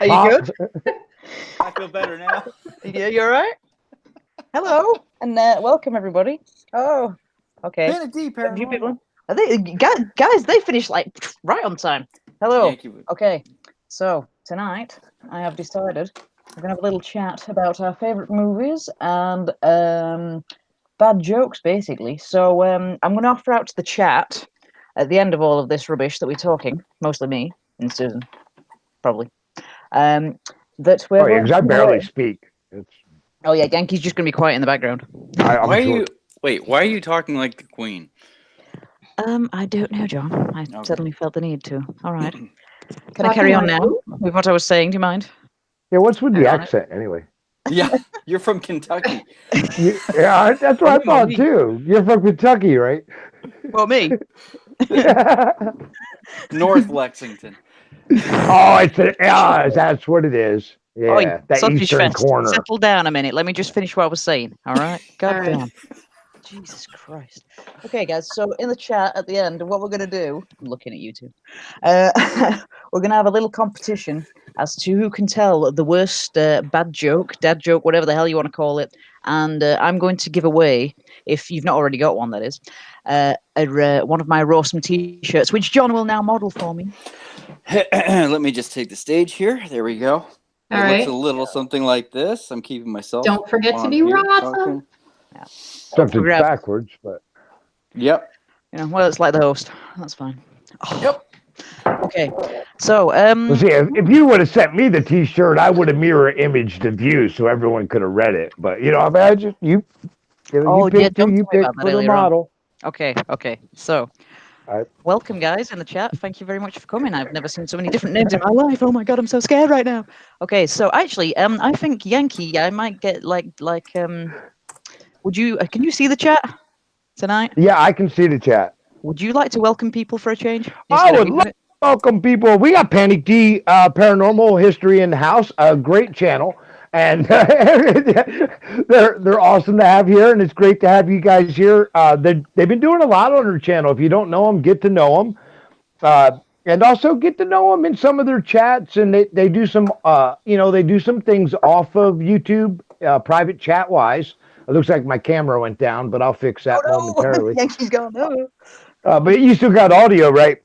Are you good? I feel better now. Yeah, you all right? Hello, and welcome everybody. Oh, okay. Panic D, A few people. paranormal. Are they, guys, they finished like right on time. Hello. Yankee would. Okay, so tonight I have decided we're gonna have a little chat about our favorite movies and bad jokes, basically. So I'm gonna offer out to the chat at the end of all of this rubbish that we're talking, mostly me and Susan, probably. That we're Oh yeah, going because I to give barely away. speak. It's Oh yeah, Yankee's just gonna be quiet in the background. I'm Why are sure. you? Wait, why are you talking like the Queen? I don't know, John. I Okay. suddenly felt the need to. All right. Can I Talking carry on like now who? with what I was saying? Do you mind? Yeah, what's with the Hang on. accent anyway? Yeah, you're from Kentucky. Yeah, that's what I thought too. You're from Kentucky, right? Well, me. North Lexington. That's what it is. Oi, Yeah, that sausage eastern fest. corner. Settle down a minute. Let me just finish what I was saying. All right. God All right. damn. Jesus Christ. Okay, guys. So in the chat at the end, what we're gonna do? I'm looking at you two. We're gonna have a little competition as to who can tell the worst bad joke, dad joke, whatever the hell you want to call it. And I'm going to give away, if you've not already got one, that is, one of my Rawsome T-shirts, which John will now model for me. Let me just take the stage here. There we go. All It looks right. a little something like this. I'm keeping myself. Don't forget while to I'm be here awesome. talking. Except it's grab- backwards, but Yep. You know, well, it's like the host. That's fine. Oh. Yep. Okay. So, well, see, if you would have sent me the T-shirt, I would have mirror imaged the view so everyone could have read it. But imagine you Oh, yeah, picked John who you told me about picked that for the earlier on. model. Okay. So, All right. welcome, guys, in the chat. Thank you very much for coming. I've never seen so many different names in my life. Oh my god, I'm so scared right now. Okay, so actually, I think Yankee, I might get would you? Can you see the chat tonight? Yeah, I can see the chat. Would you like to welcome people for a change? I would love to welcome people. We got Panic D Paranormal History in the house, a great channel, and they're awesome to have here, and it's great to have you guys here. They've been doing a lot on their channel. If you don't know them, get to know them, and also get to know them in some of their chats. And they do some they do some things off of YouTube, private chat wise. It looks like my camera went down, but I'll fix that momentarily. Yankee's gone. No. But you still got audio, right?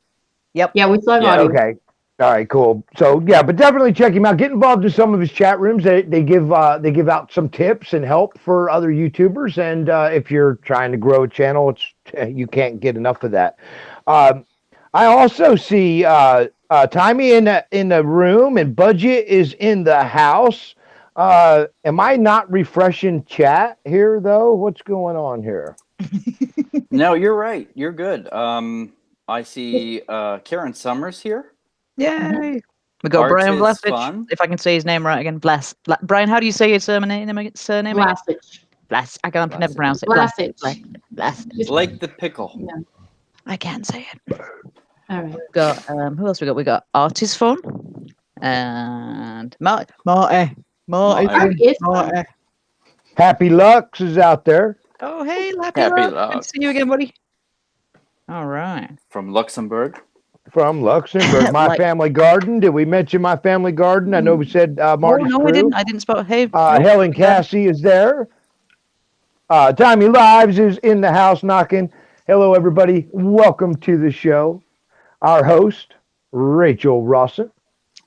Yep. Yeah, we still have Yeah. audio. Okay. All right, cool. So yeah, but definitely check him out. Get involved in some of his chat rooms. They give out some tips and help for other YouTubers. And if you're trying to grow a channel, you can't get enough of that. I also see Timey in the room, and Budget is in the house. Am I not refreshing chat here though? What's going on here? No, you're right. You're good. I see Karen Summers here. Yay! We got Art Brian is Blasich. fun. If I can say his name right again, Brian, how do you say your surname? Surname? again? Blastage. Blas. I can't never Blasich. pronounce it. Blastage. Blastage. Like the pickle. Yeah. I can't say it. All right. We've got who else we got? We got Art is fun, and Marty. Marty. Art is fun. Happy Lux is out there. Oh hey, Happy Lux. Good Lux. to see you again, buddy. All right. From Luxembourg. From Luxembourg, My Family Garden. Did we mention My Family Garden? I know we said Marty's no, crew. I didn't. I didn't spell. Hey, Helen Cassie is there. Tommy Lives is in the house knocking. Hello, everybody. Welcome to the show. Our host, Rachel Rawson.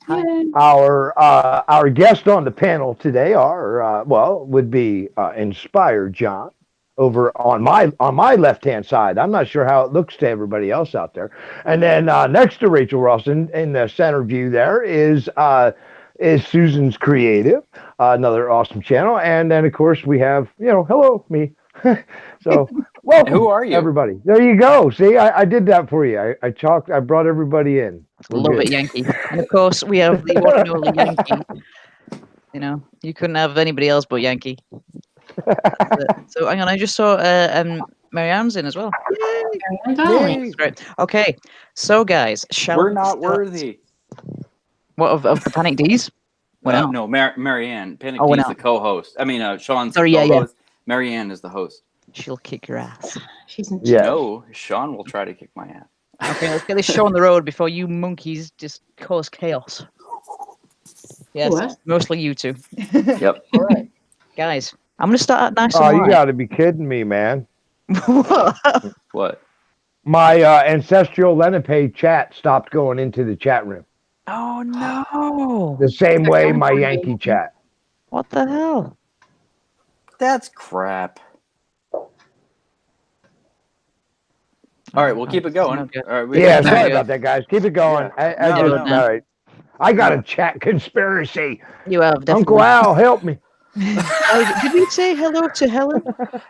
Yay. Our guest on the panel today would be Inspired John over on my left hand side. I'm not sure how it looks to everybody else out there. And then next to Rachel Rawson in the center view there is Susan's Creative, another awesome channel. And then of course we have hello me. So welcome. Who are you? Everybody? There you go. See, I did that for you. I brought everybody in. Love it, Yankee. And of course, we have the one and only Yankee. You couldn't have anybody else but Yankee. So hang on, I just saw Marianne's in as well. Yay. That's great. Okay, so guys, We're not worthy. What of the Panic D's? No, Marianne. Panic Oh, D's the co-host. I mean, Sean's Sorry, the yeah, co-host. Marianne is the host. She'll kick your ass. She's in No, Sean will try to kick my ass. Okay, let's get this show on the road before you monkeys just cause chaos. Yes, What? mostly you two. Yep. All right, guys. I'm gonna start out nice Oh, and you light. got to be kidding me, man. What? What? My ancestral Lenape chat stopped going into the chat room. Oh no! The same They're way going my for Yankee it. chat. What the hell? That's crap. All right, we'll keep it going. Not good. All right, we Yeah, got- sorry about that, guys. Keep it going. Yeah. I No, just, no. all right. I got No. a chat conspiracy. You have definitely. Uncle Al, help me. Did we say hello to Helen?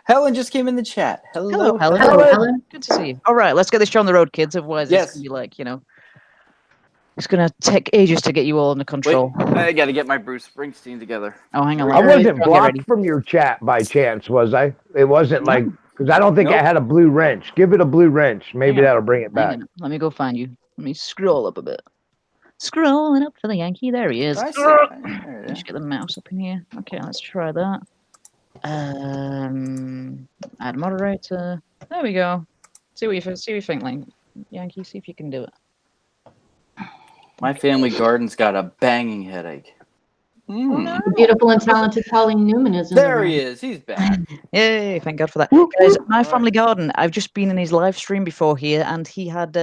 Helen just came in the chat. Hello, Helen. Hello, Helen. Good to see you. All right, let's get this show on the road, kids. Otherwise, Yes. it's gonna be like, it's gonna take ages to get you all under Wait, control. I got to get my Bruce Springsteen together. Oh, hang on. I let me wasn't get blocked ready. from your chat by chance, was I? It wasn't No. like, because I don't think Nope. I had a blue wrench. Give it a blue wrench. Maybe Hang on. that'll bring it back. Hang on. Let me go find you. Let me scroll up a bit. Scrolling up for the Yankee. There he is. I see. There it is. Let's get the mouse up in here. Okay, let's try that. Add moderator. There we go. See what you think, like Yankee. See if you can do it. My family garden's got a banging headache. Oh, no. The beautiful and talented Pauline Newman is in There the he room. is. He's back. Yay! Thank God for that, Whoop, guys. whoop. My All family right. garden. I've just been in his live stream before here, and he had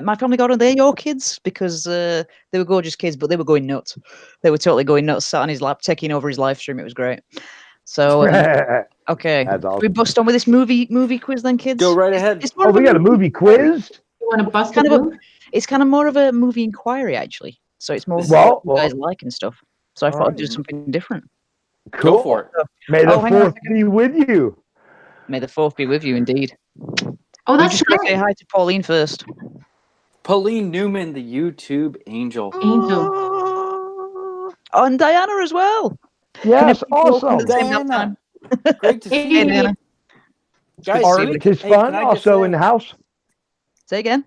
my family garden. They're your kids because they were gorgeous kids, but they were going nuts. They were totally going nuts. Sat on his lap, taking over his live stream. It was great. So okay, That's we awesome. bust on with this movie quiz then, kids. Go right ahead. It's more Oh, of we got a movie quiz? You want to bust kind a of a- move? It's kind of more of a movie inquiry actually. So it's more Well, what you guys like and stuff. So I thought I'd do alright. something different. Cool. Go for it. May the Oh, hang on a fourth be with you. May the fourth be with you, indeed. Oh, We that's just gotta say nice. hi to Pauline first. Pauline Newman, the YouTube angel. Angel. Oh, and Diana as well. Yes, All come awesome. at the same Diana. time. Great to see Hey, you. Diana. Guys, Art see- Tis hey, fun. can I just Also say- in the house. Say again.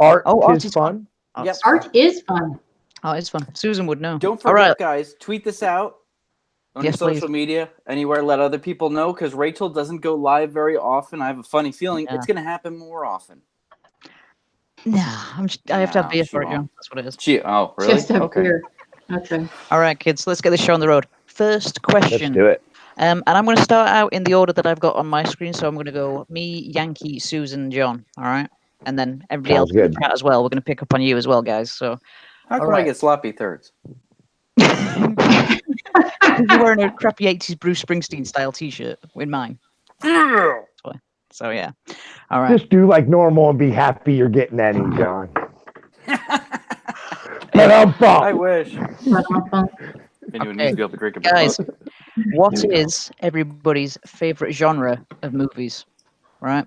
Art Oh, art tis is fun. Oh, Yep. Art is fun. Oh, it's fun. Susan would know. Don't All forget, right. guys, tweet this out on Yes, your please. social media, anywhere. Let other people know because Rachel doesn't go live very often. I have a funny feeling Yeah. it's going to happen more often. Nah, I have to have No, beer she for it, John. won't. That's what it is. Oh, She really? has to have Okay. beer. Okay. All right, kids. Let's get this show on the road. First Let's question. do it. And I'm going to start out in the order that I've got on my screen. So I'm going to go me, Yankee, Susan, John. All right. And then everybody Sounds else in good. the chat as well. We're going to pick up on you as well, guys. So How come I right. get sloppy thirds? you're wearing a crappy 80s Bruce Springsteen style t-shirt with mine. So yeah. All right. Just do like normal and be happy you're getting any, John. But I'm I fun. wish. Ba-dum-bum. Anyone Okay. needs to be able to drink a bit Guys, of what is everybody's favorite genre of movies? Right?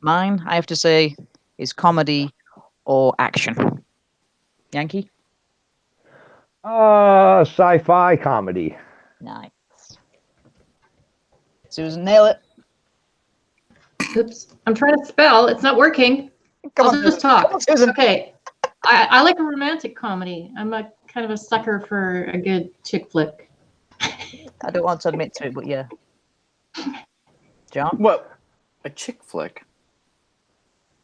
Mine, I have to say, is comedy or action. Yankee? Sci-fi comedy. Nice. Susan, nail it. Oops. I'm trying to spell. It's not working. I'll just talk. Come on, Susan. Okay. I like a romantic comedy. I'm a kind of a sucker for a good chick flick. I don't want to admit to it, but yeah. John? What? A chick flick?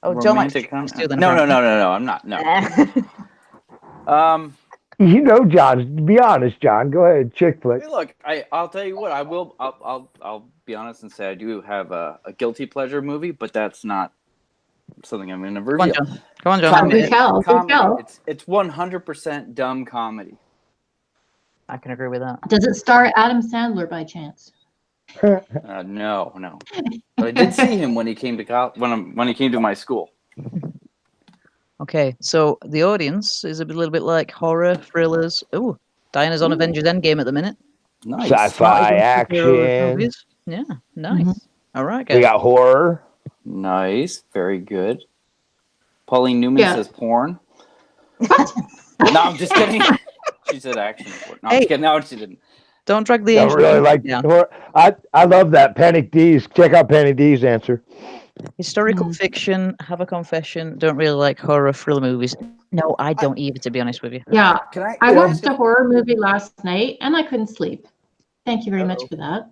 Oh, John likes Romantic chicks com- too, then. No, I'm not. No. You know, John. Be honest, John. Go ahead, chick flick. Hey, look, I'll tell you what. I'll be honest and say I do have a guilty pleasure movie, but that's not something I'm going to Come on, reveal. John. Come on, John. Comedy. Admit it. Do tell. It's 100% dumb comedy. I can agree with that. Does it star Adam Sandler by chance? No. But I did see him when he came to when he came to my school. Okay, so the audience is a little bit like horror, thrillers. Ooh, Diana's on Avengers Endgame at the minute. Nice. Sci-fi Not even superhero action. movies. Yeah, nice. Mhm. All right, guys. We got horror. Nice. Very good. Pauline Newman Yeah. says porn. What? No, I'm just kidding. She said action. Porn. No, I'm Hey. just kidding. No, she didn't. Don't drag the I Asian really people like down. horror. I love that. Panic D's. Check out Panic D's answer. Historical Mhm. fiction, have a confession, don't really like horror thriller movies. No, I don't either, to be honest with you. Yeah. Can I? I can watched I- a horror movie last night and I couldn't sleep. Thank you very much Uh-oh. for that.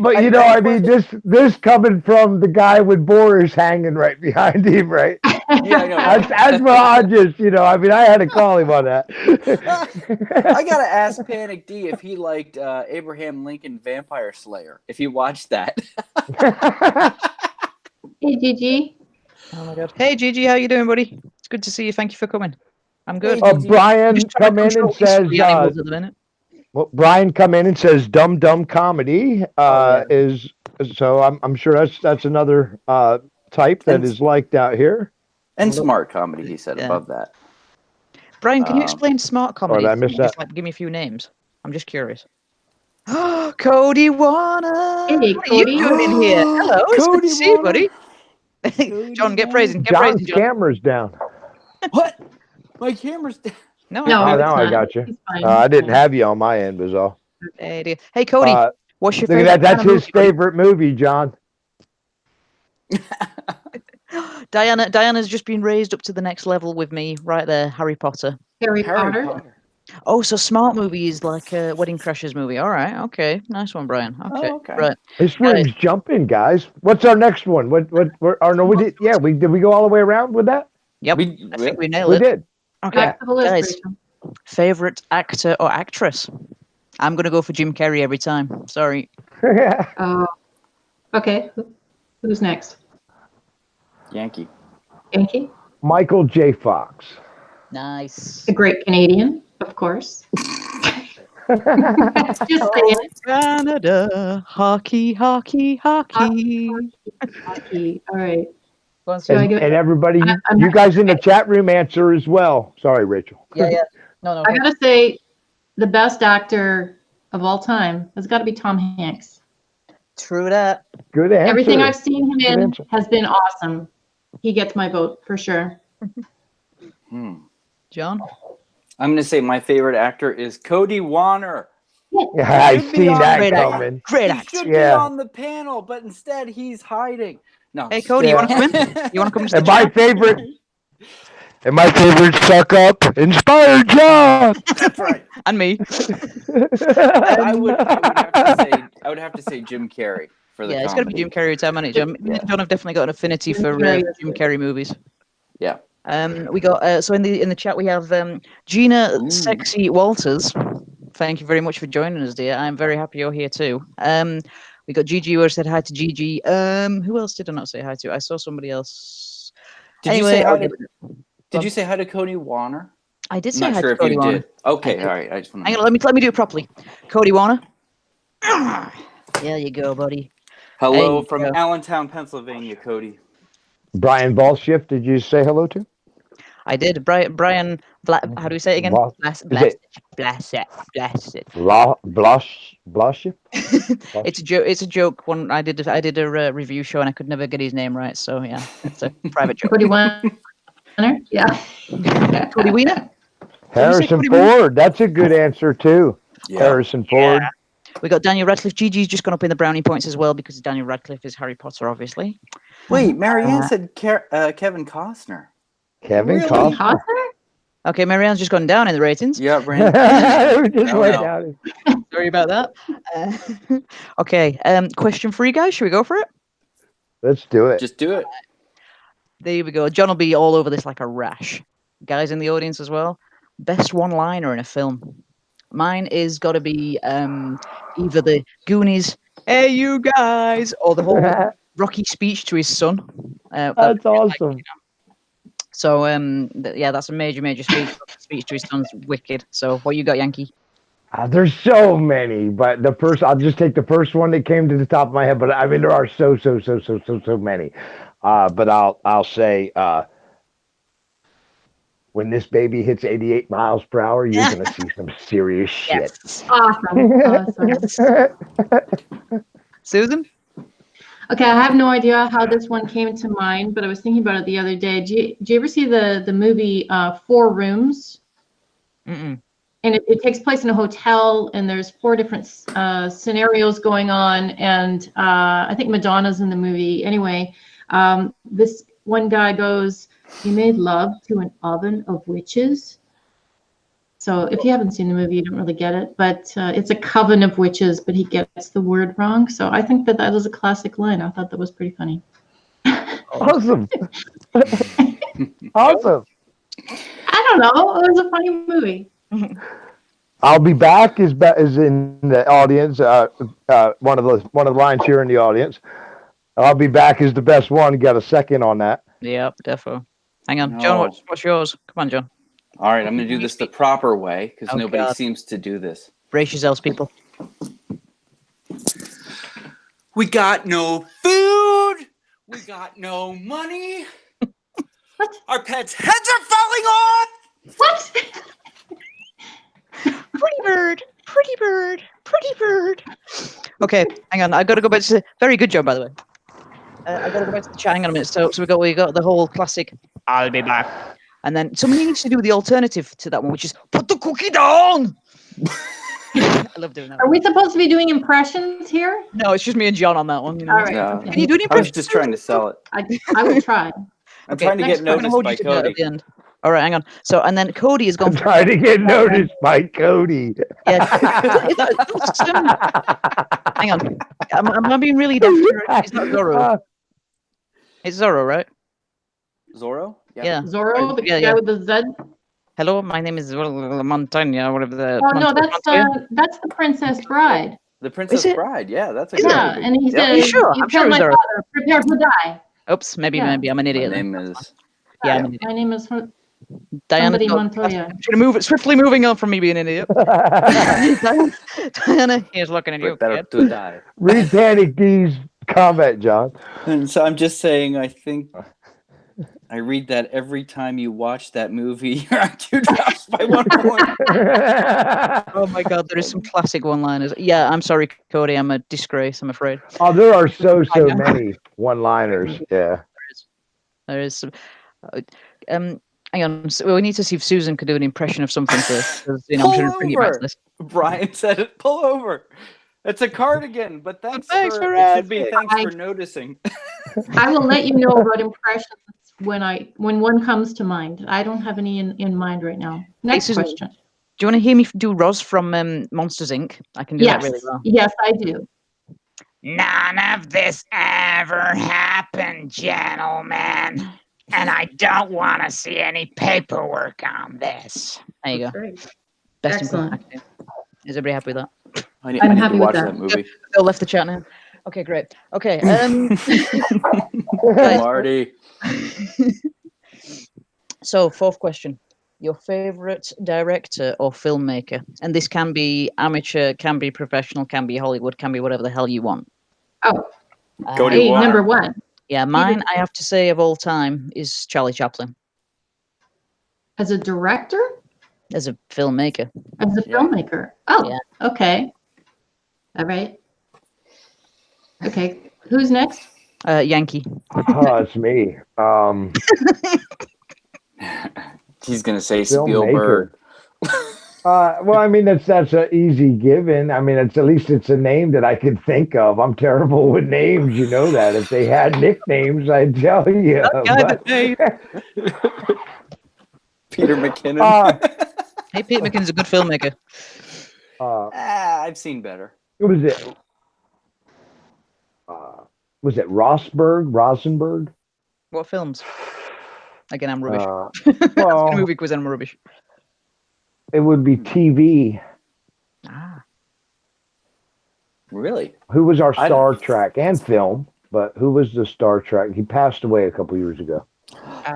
But you know, I mean, this coming from the guy with Boris hanging right behind him, right? Yeah, I know. That's what I just, I mean, I had to call him on that. I gotta ask Panic D if he liked Abraham Lincoln Vampire Slayer. If he watched that. Hey, Gigi. Oh my god. Hey Gigi, how you doing, buddy? It's good to see you. Thank you for coming. I'm good. Hey, Gigi. Brian Just trying come to in and control these says, three animals at the minute. Brian come in and says, "Dumb Dumb Comedy" is so. I'm sure that's another type that is liked out here. And smart comedy, he said above that. Brian, can you explain smart comedy? I missed that. Just give me a few names. I'm just curious. Cody Warner. Hey, What are you Cody. doing in here? Hello, it's good to see you, buddy. John, get praising. Get praising, John. Camera's down. What? My camera's down. No, No, Oh, it's now I not. got you. It's fine. I didn't have you on my end, was all. Hey, dear. Hey, Cody. What's your Look favorite? at that. That's kind of his favorite movie, John. Diana's just been raised up to the next level with me, right there. Harry Potter. Harry Potter. Oh, so Smart movie is like a Wedding Crashers movie. All right, okay, nice one, Brian. Okay, okay. right. This room's jumping, guys. What's our next one? What? Or no, we did. Yeah, did we go all the way around with that? Yep, I think we nailed We it. did. Okay, Back to the list, guys. Rachel. Favorite actor or actress? I'm gonna go for Jim Carrey every time. Sorry. Okay. Who's next? Yankee. Yankee? Michael J. Fox. Nice. The great Canadian, of course. Just saying it. Canada, hockey, hockey, hockey. Hockey. All right. And everybody, you guys in the chat room answer as well. Sorry, Rachel. Yeah. No. I gotta say, the best actor of all time has got to be Tom Hanks. True that. Good answer. Everything I've seen him in answer. has been awesome. He gets my vote for sure. John? I'm gonna say my favorite actor is Cody Warner. Yeah, I seen that coming. Great He actor. should be on the panel, but instead he's hiding. No. Hey, Cody, you want to come in? You want to come to the And my chat? favorite suck up, Inspired John. That's right. And me. I would have to say Jim Carrey for the It's got to be Jim Carrey time, hasn't it? Me and John have definitely got an affinity for Jim Carrey movies. Yeah. We got so in the chat we have Gina Sexy Walters. Thank you very much for joining us, dear. I'm very happy you're here too. We got Gigi who said hi to Gigi. Who else did I not say hi to? I saw somebody else. Did you say hi to Cody Warner? I did say I'm not hi sure to Cody if you Warner. did. Okay, all right. I just want Hang on, let me do it properly. Cody Warner. There you go, buddy. Hello from Allentown, Pennsylvania, Cody. Brian Ballshift, did you say hello to? I did. Brian, how do we say it again? Blast it. Blush. It's a joke. One I did a review show and I could never get his name right. So yeah, it's a private joke. Cody Warner? Yeah. Cody Wiener? Harrison Ford. That's a good answer too. Yeah. Harrison Ford. We got Daniel Radcliffe. Gigi's just gone up in the brownie points as well because Daniel Radcliffe is Harry Potter, obviously. Wait, Marianne said Kevin Costner. Kevin Costner. Okay, Marianne's just gone down in the ratings. Yeah, Brandon. Just went down. Sorry about that. Okay, question for you guys. Should we go for it? Let's do it. Just do it. There we go. John will be all over this like a rash. Guys in the audience as well. Best one-liner in a film. Mine is got to be either the Goonies, "Hey you guys," or the whole Rocky speech to his son. That's awesome. So that's a major speech to his son's wicked. So what you got, Yankee? There's so many, but I'll just take the first one that came to the top of my head. But I mean, there are so many. But I'll say, when this baby hits 88 miles per hour, you're gonna see some serious shit. Awesome. Susan? Okay, I have no idea how this one came to mind, but I was thinking about it the other day. Did you ever see the movie 4 Rooms? Mm-mm. And it takes place in a hotel, and there's 4 different scenarios going on, and I think Madonna's in the movie. Anyway, this one guy goes, "You made love to an oven of witches." So if you haven't seen the movie, you don't really get it, but it's a coven of witches, but he gets the word wrong. So I think that is a classic line. I thought that was pretty funny. Awesome. Awesome. I don't know. It was a funny movie. I'll be back is in the audience. One of the lines here in the audience. I'll be back is the best one. Got a second on that. Yep, defo. Hang on, No. John. What's yours? Come on, John. All right, I'm going to do this the proper way because Oh, nobody God. seems to do this. Brace yourselves, people. We got no food. We got no money. What? Our pets' heads are falling off. What? Pretty bird, pretty bird, pretty bird. Okay, hang on. I got to go back to. Very good job, by the way. I got to go back to the chat. Hang on a minute. So we got the whole classic. I'll be back. And then somebody needs to do the alternative to that one, which is put the cookie down. I love doing that. Are we supposed to be doing impressions here? No, it's just me and John on that one. You know? All right. Yeah. Okay. Can you do an I was impression? just trying to sell it. I will try. I'm trying to next get time I'm gonna noticed hold by you to that Cody. at the end. All right, hang on. So and then Cody is going I'm for trying to get noticed by Cody. yeah. Hang on. I'm being really daft. It's not Zorro. It's Zorro, right? Zorro? Yeah. Zorro, the Yeah, guy yeah. with the Z. Hello, my name is Montagna, whatever the. Oh no, Montoya. that's the Princess Bride. The Princess it? Bride. Yeah, that's a Is good it? Yeah, movie. and he Yep. says, Are you sure? "You I'm sure killed it was my Zorro. father. Prepare to die." Oops, maybe Yeah. I'm an My idiot. name is. Yeah, I'm yeah. an idiot. My name is Diana. somebody I'm Montoya. just gonna move it swiftly, moving on from me being an idiot. Diana, he's looking at you. Prepare Kid. to die. Read Danny D's comment, John. And so I'm just saying, I think I read that every time you watch that movie, your IQ drops by 1 point. Oh my God, there is some classic one-liners. Yeah, I'm sorry, Cody. I'm a disgrace. I'm afraid. Oh, there are so many one-liners. Yeah. There is some. Hang on. So we need to see if Susan could do an impression of something first. 'Cause, I'm Pull trying to bring it back to over. this. Brian said it. Pull over. It's a cardigan, but thanks for it should be asking. thanks for noticing. I will let you know about impressions when one comes to mind. I don't have any in mind right now. Next Susan, question. Do you want to hear me do Roz from Monsters Inc? I can do that really well. Yes, I do. None of this ever happened, gentlemen. And I don't want to see any paperwork on this. There you go. Great. Best Excellent. impression. Is everybody happy with that? I need I'm to happy with watch that. that movie. Phil left the chat now. Okay, great. Okay. Marty. So, fourth question. Your favorite director or filmmaker? And this can be amateur, can be professional, can be Hollywood, can be whatever the hell you want. Oh, Cody hey, Warner. number one. Yeah, mine, I have to say, of all time, is Charlie Chaplin. As a director? As a filmmaker. As a filmmaker? Oh, Yeah. okay. All right. Okay. Who's next? Yankee. Oh, it's me. He's gonna say Filmmaker. Spielberg. Well, I mean that's an easy given. I mean, at least it's a name that I could think of. I'm terrible with names, you know that. If they had nicknames, I'd tell you. But, Peter McKinnon. Hey, Pete McKinnon's a good filmmaker. I've seen better. who was it? Was it Rosenberg? What films? Again, I'm rubbish. Well, movie quiz and I'm rubbish. it would be TV. Ah. Really? Who was our Star Trek and film? But who was the Star Trek? He passed away a couple years ago.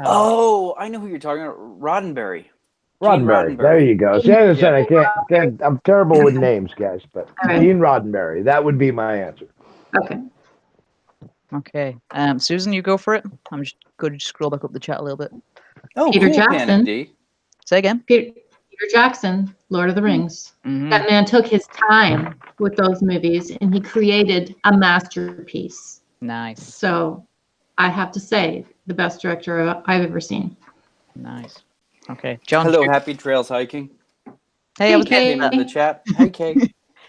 Oh, I know who you're talking about. Roddenberry. Roddenberry. There you go. See, as I said, I can't. I'm terrible with names, guys. But right. Gene Roddenberry. That would be my answer. Okay. Okay. Susan, you go for it. I'm just going to scroll back up the chat a little bit. Oh, Peter cool, Jackson. Kennedy. Say again. Peter Jackson, Lord of the Rings. Mhm. That man took his time with those movies and he created a masterpiece. Nice. So I have to say, the best director I've ever seen. Nice. Okay. John. Hello, Happy Trails Hiking. Hey, I was Kay. Came in the chat. Hey, Kay.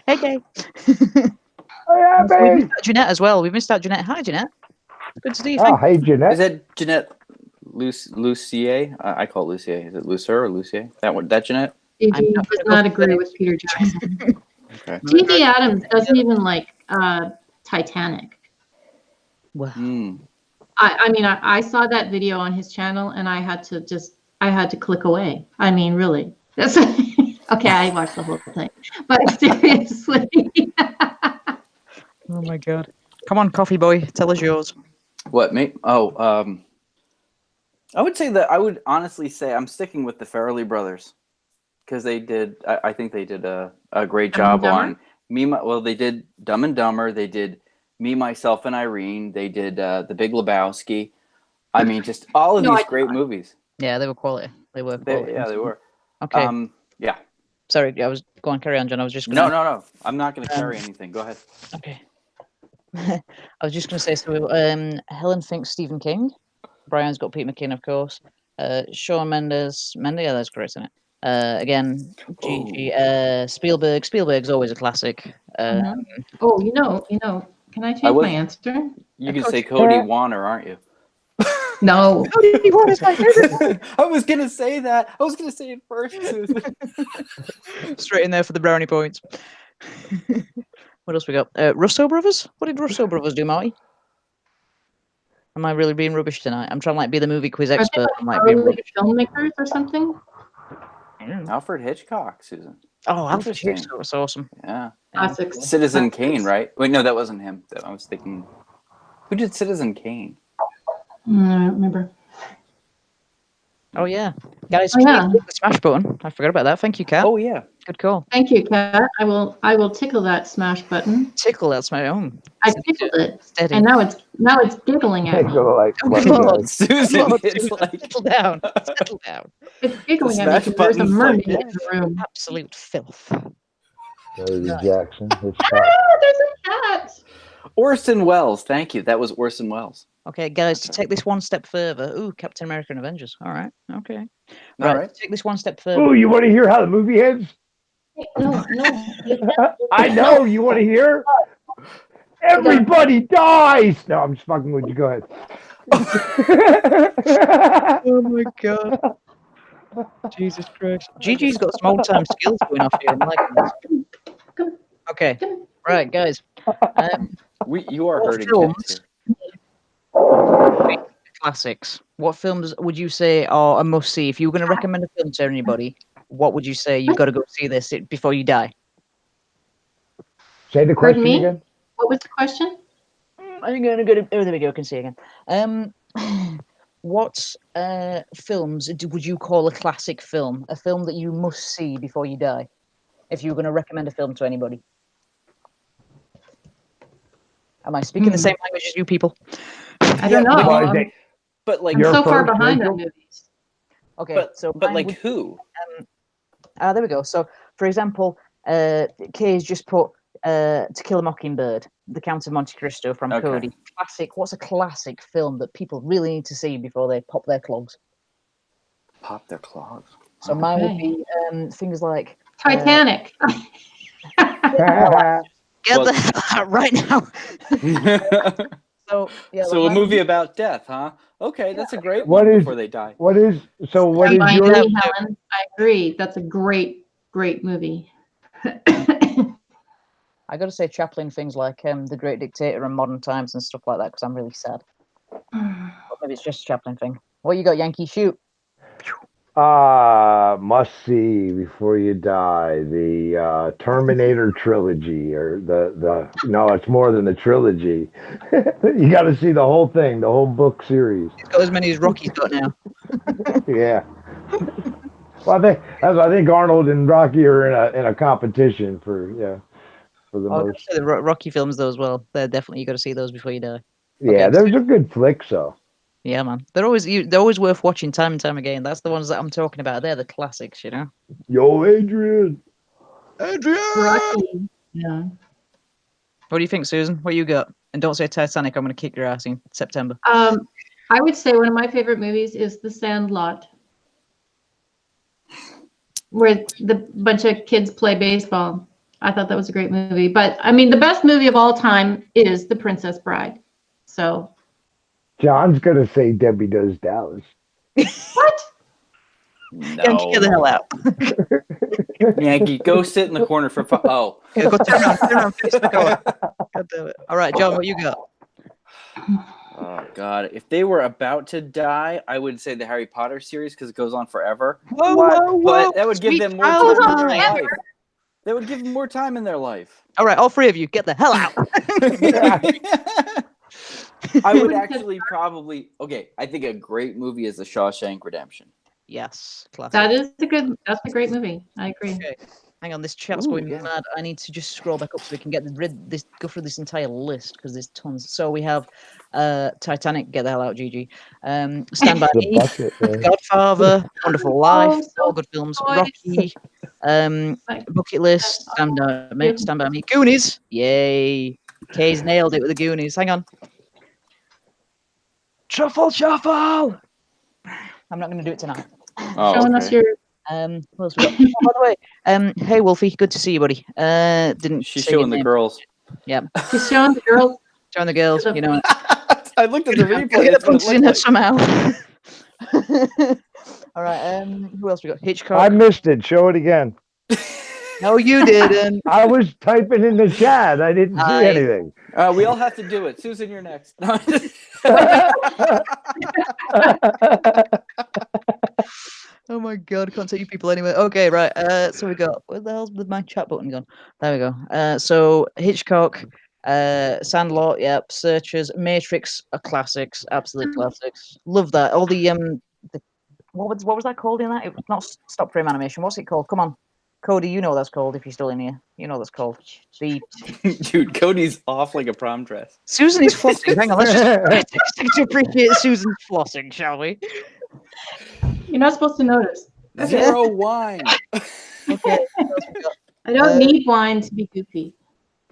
Hey, Kay. Oh, yeah, We baby. missed out Jeanette as well. We missed out Jeanette. Hi, Jeanette. Good to see you. Oh, Thank hey, Jeanette. Is that Jeanette Lucier? I call it Lucier. Is it Lucer or Lucier? That one? That Jeanette? He I'm not does gonna not go for agree that. with Peter Jackson. Okay. T.V. Adams doesn't even like Titanic. Well, Hmm. I mean, I saw that video on his channel, and I had to click away. I mean, really. That's okay. I watched the whole thing, but seriously. Oh my god! Come on, coffee boy, tell us yours. What, me? Oh, I would say that I would honestly say I'm sticking with the Farrelly brothers because they did. I think they did a great job on me. Well, they did Dumb and Dumber. They did Me, Myself, and Irene. They did The Big Lebowski. I mean, just all of these great movies. Yeah, they were quality. They were quality. They were. Okay. Yeah. Sorry, I was going carry on, John. I was just gonna... No. I'm not going to carry anything. Go ahead. Okay. I was just going to say, so Helen thinks Stephen King. Brian's got Pete McKinn, of course. Shawn Mendes. Yeah, that's correct, isn't it? Again, Gigi. Spielberg. Spielberg's always a classic. Oh, you know. Can I change my answer? You can say Cody Warner, aren't you? No. Cody Warner is my favorite. I was going to say that. I was going to say it first, Susan. Straight in there for the brownie points. What else we got? Russo Brothers? What did Russo Brothers do, Marty? Am I really being rubbish tonight? I'm trying to be the movie quiz expert. Are they like filmmakers or something? Alfred Hitchcock, Susan. Oh, Alfred Hitchcock was awesome. Yeah. Classics. Citizen Kane, right? Wait, no, that wasn't him. I was thinking, who did Citizen Kane? I don't remember. Oh yeah, guys, the smash button. I forgot about that. Thank you, Kat. Oh yeah, good call. Thank you, Kat. I will tickle that smash button. Tickle, that's my own. I tickled it, steady. And now it's giggling at me. Susan, settle down. Settle down. It's giggling at me because there's a mermaid in the room. Absolute filth. Jackson. There's a cat. Orson Welles, thank you. That was Orson Welles. Okay, guys, to take this one step further. Ooh, Captain America and Avengers. All right. Okay. All right. Take this one step further. Ooh, you want to hear how the movie ends? No. I know. You want to hear? Everybody dies. No, I'm just fucking with you. Go ahead. Oh my god. Jesus Christ. Gigi's got some old-time skills going off here. I'm liking this. Okay. Right, guys. You are hurting films, classics. What films would you say are a must-see? If you were going to recommend a film to anybody, what would you say you've got to go see this before you die? Say the question again. What was the question? I'm going to go to... Oh, there we go. I can see again. What films would you call a classic film? A film that you must see before you die? If you were going to recommend a film to anybody. Am I speaking the same language as you people? I don't know. But like, I'm so far behind on movies. Okay, but like who? There we go. So, for example, Kay's just put To Kill a Mockingbird, The Count of Monte Cristo from Cody. Classic. What's a classic film that people really need to see before they pop their clogs? Pop their clogs. So mine would be things like Titanic. Get the hell out right now. So a movie about death, huh? Okay, that's a great one before they die. What is your... Helen, I agree. That's a great movie. I got to say Chaplin things like The Great Dictator and Modern Times and stuff like that because I'm really sad. But maybe it's just a Chaplin thing. What you got, Yankee? Shoot. Must see before you die. The Terminator trilogy, or the no, it's more than the trilogy. You got to see the whole thing, the whole book series. He's got as many as Rocky's got now. Yeah. Well, I think Arnold and Rocky are in a competition for the most. The Rocky films though as well. They're definitely, you got to see those before you die. Yeah, there's a good flicks though. Yeah, man. They're always worth watching time and time again. That's the ones that I'm talking about. They're the classics, you know. Yo, Adrian. Rocky. Yeah. What do you think, Susan? What you got? And don't say Titanic. I'm going to kick your ass in September. I would say one of my favorite movies is The Sandlot, where the bunch of kids play baseball. I thought that was a great movie. But I mean, the best movie of all time is The Princess Bride. So. John's gonna say Debbie Does Dallas. What? No. Yankee, get the hell out. Yankee, go sit in the corner for oh. Yeah, go turn around, face the corner. God damn it. All right, John, what you got? Oh God! If they were about to die, I would say the Harry Potter series because it goes on forever. Whoa, What? whoa, whoa! But that would give Sweet them more child time of in their mine. life. That would give them more time in their life. All right, all three of you, get the hell out. I would actually probably I think a great movie is The Shawshank Redemption. Yes, classic. That's a great movie. I agree. Okay. Hang on, this chat's Ooh, going yeah. mad. I need to just scroll back up so we can go through this entire list because there's tons. So we have Titanic, get the hell out, Gigi. Stand by The Me, bucket, man. Godfather, Wonderful Life, Oh, so all good films. nice. Rocky, Bucket List, Stand by Me, Goonies, yay! Kay's nailed it with the Goonies. Hang on. Truffle Shuffle. I'm not going to do it tonight. Oh, Showing us your. What else we got? Oh, by the way, hey Wolfie, good to see you, buddy. Didn't She's say your showing the name. girls. Yeah, She's showing the girls. showing the girls. You know, I looked at the replay. get the That's what punches it in looked her like. somehow. All right. Who else we got? Hitchcock. I missed it. Show it again. No, you didn't. I was typing in the chat. I didn't see anything. We all have to do it. Susan, you're next. No, Oh my god, I can't take you people anyway. Okay, right. So we got where the hell's my chat button gone? There we go. So Hitchcock, Sandlot, yep, Searchers, Matrix are classics, absolute classics. Love that. All the what was that called in that? It was not stop frame animation. What's it called? Come on, Cody, you know what that's called if you're still in here. You know what that's called. The dude, Cody's off like a prom dress. Susan is flossing. Hang on, let's just take a second to appreciate Susan's flossing, shall we? You're not supposed to notice. Zero wine. Okay. What else we got? I don't need wine to be goofy.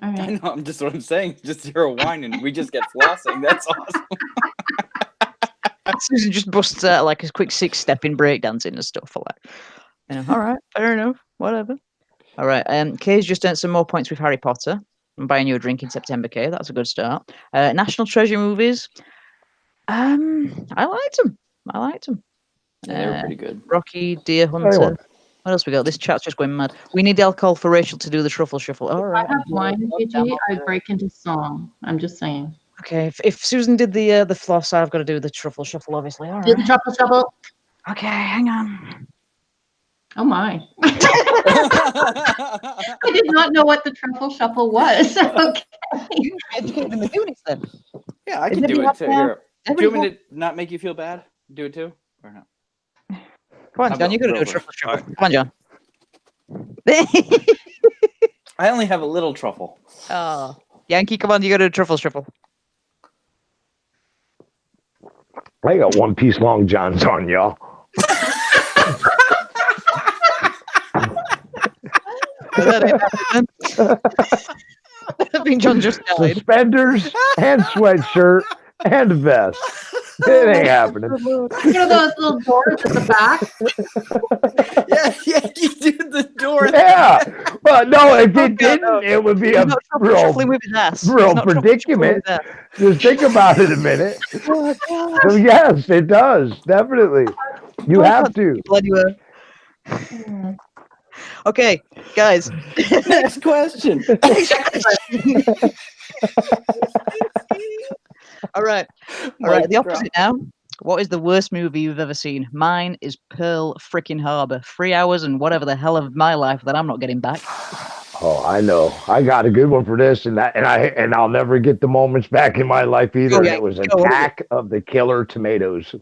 All I right. know. I'm just what I'm saying. Just zero wine, and we just get flossing. That's awesome. Susan just busts out like a quick 6-step in breakdancing and stuff like that. You know, all right, fair enough, whatever. All right, Kay's just earned some more points with Harry Potter. I'm buying you a drink in September, Kay. That's a good start. National Treasure movies. I liked them. Yeah, they were pretty good. Rocky, Deer Hunter. What else we got? This chat's just going mad. We need alcohol for Rachel to do the truffle shuffle. All right. If I have wine, Gigi, I break into song. I'm just saying. Okay, if Susan did the floss, I've got to do the truffle shuffle, obviously. All Do the right. truffle shuffle. Okay, hang on. Oh my. I did not know what the truffle shuffle was. Okay. You educated in the Goonies then. Yeah, I Is can do everybody it too. happy now? Here. Do you want me to not make you feel bad? Do it too, or no? Come on, I'll John, go you got to do a over. truffle shuffle. Come on, John. I only have a little truffle. Oh, Yankee, come on, you got to do a truffle shuffle. I got one piece long johns on, y'all. That ain't happening. I think John just died. Suspenders and sweatshirt and vest. It ain't happening. You know those little doors at the back? Yeah, you did the door. Yeah, but no, if it no. didn't, it would be He's a not truffle real, shuffling with his ass. He's real not truffle shuffling with predicament. his ass. Just think about it a minute. Oh, God. So yes, it does definitely. You I have can't to. people anywhere. Okay, guys. Next question. All right. The opposite now. What is the worst movie you've ever seen? Mine is Pearl Frickin' Harbor. 3 hours and whatever the hell of my life that I'm not getting back. Oh, I know. I got a good one for this, and I'll never get the moments back in my life either. Oh, And yeah. it was Go, what is it? Attack of the Killer Tomatoes.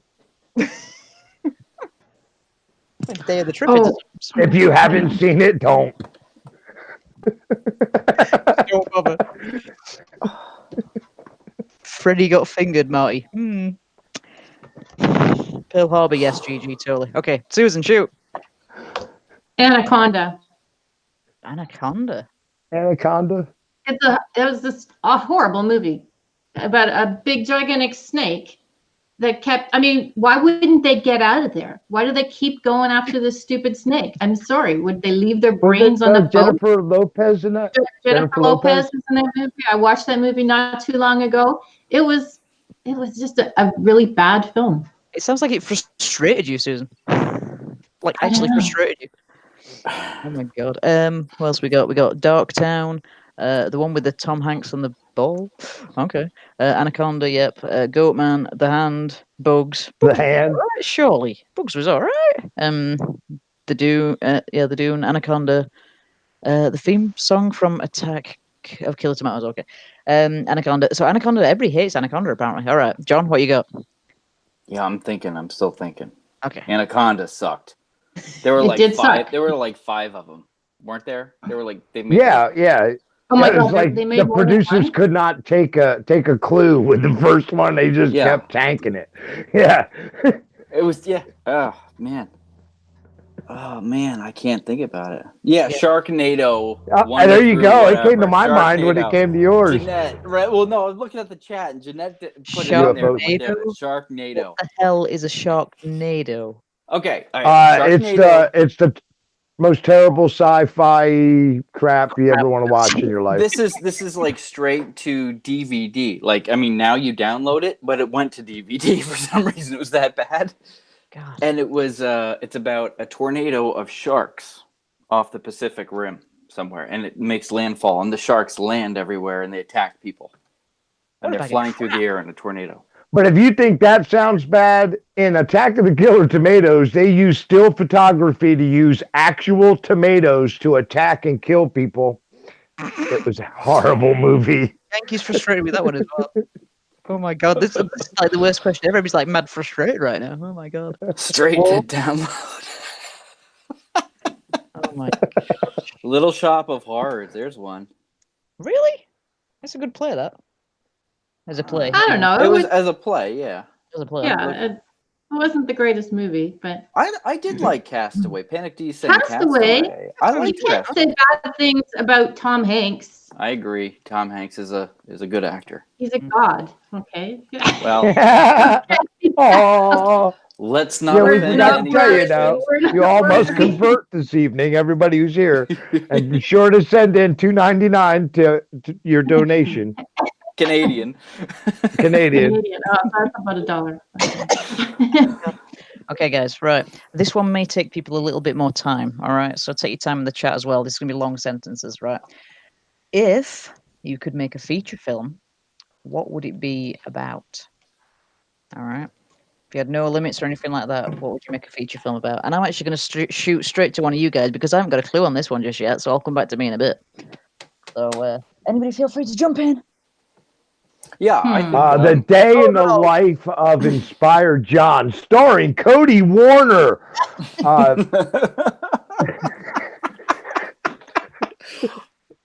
Day of the Triffids. Oh. If you haven't seen it, don't. Don't bother. Freddy got fingered, Marty. Pearl Harbor, yes, GG, totally. Okay, Susan, shoot. Anaconda. Anaconda. Anaconda. It was this horrible movie about a big gigantic snake that kept. I mean, why wouldn't they get out of there? Why do they keep going after this stupid snake? I'm sorry. Would they leave their brains on the boat? Jennifer Lopez in that. Jennifer Lopez was in that movie. I watched that movie not too long ago. It was just a really bad film. It sounds like it frustrated you, Susan. Like, actually frustrated you. Oh my god. What else we got? We got Darktown, The one with the Tom Hanks and the ball. Okay. Anaconda. Yep. Goatman. The Hand. Bugs. The Bugs was Hand. alright, surely. Bugs was all right. The Dune. Yeah, the Dune. Anaconda. The theme song from Attack of Killer Tomatoes. Okay. Anaconda. So Anaconda. Everybody hates Anaconda apparently. All right, John, what you got? Yeah, I'm thinking. I'm still thinking. Okay. Anaconda sucked. There were It like did five. suck. There were like 5 of them, weren't there? They were like they made. Yeah, like, yeah. Oh my It was god, like they the made more than producers one? could not take a clue with the first one. They just Yeah. kept tanking it. Yeah. It was Oh man. Oh man, I can't think about it. Yeah, Yeah. Sharknado. There you go. It came to whatever. my mind when it Sharknado. came to yours. Jeanette, right? Well, no, I was looking at the chat, and Jeanette put it in there. UFOs. Right there. Sharknado. What the hell is a Sharknado? Okay, all right. Sharknado. It's the most terrible sci-fi crap you ever want to watch in your life. This is like straight to DVD. Like, I mean, now you download it, but it went to DVD for some reason. It was that bad. God. And it was it's about a tornado of sharks off the Pacific Rim somewhere, and it makes landfall, and the sharks land everywhere, and they attack people, and What they're about flying through the air in a tornado. But if you think that sounds bad, in Attack of the Killer Tomatoes, they use still photography to use actual tomatoes to attack and kill people. It was a horrible movie. Yankee's frustrated with that one as well. Oh my god, this is like the worst question. Everybody's like mad frustrated right now. Oh my god. Straight to download. Oh my. Little Shop of Horrors. There's one. Really? That's a good play. That as a play. I don't know. It was as a play, yeah. As a play. Yeah, it wasn't the greatest movie, but I did like Castaway. Panic D said Castaway? Castaway. I you like can't Castaway. say bad things about Tom Hanks. I agree. Tom Hanks is a good actor. He's a god. Okay. Well, Oh, let's not yeah, we offend forgot to anyone. tell you now. You all must convert this evening, everybody who's here, and be sure to send in $2.99 to your donation. Canadian. Canadian. Oh, that's about $1. Okay, guys, right. This one may take people a little bit more time, all right? So take your time in the chat as well. This is going to be long sentences, right? If you could make a feature film, what would it be about? All right? If you had no limits or anything like that, what would you make a feature film about? And I'm actually going to shoot straight to one of you guys because I haven't got a clue on this one just yet, so I'll come back to me in a bit. So anybody feel free to jump in. Yeah, I think The Day in the Life of Inspired John, starring Cody Warner. I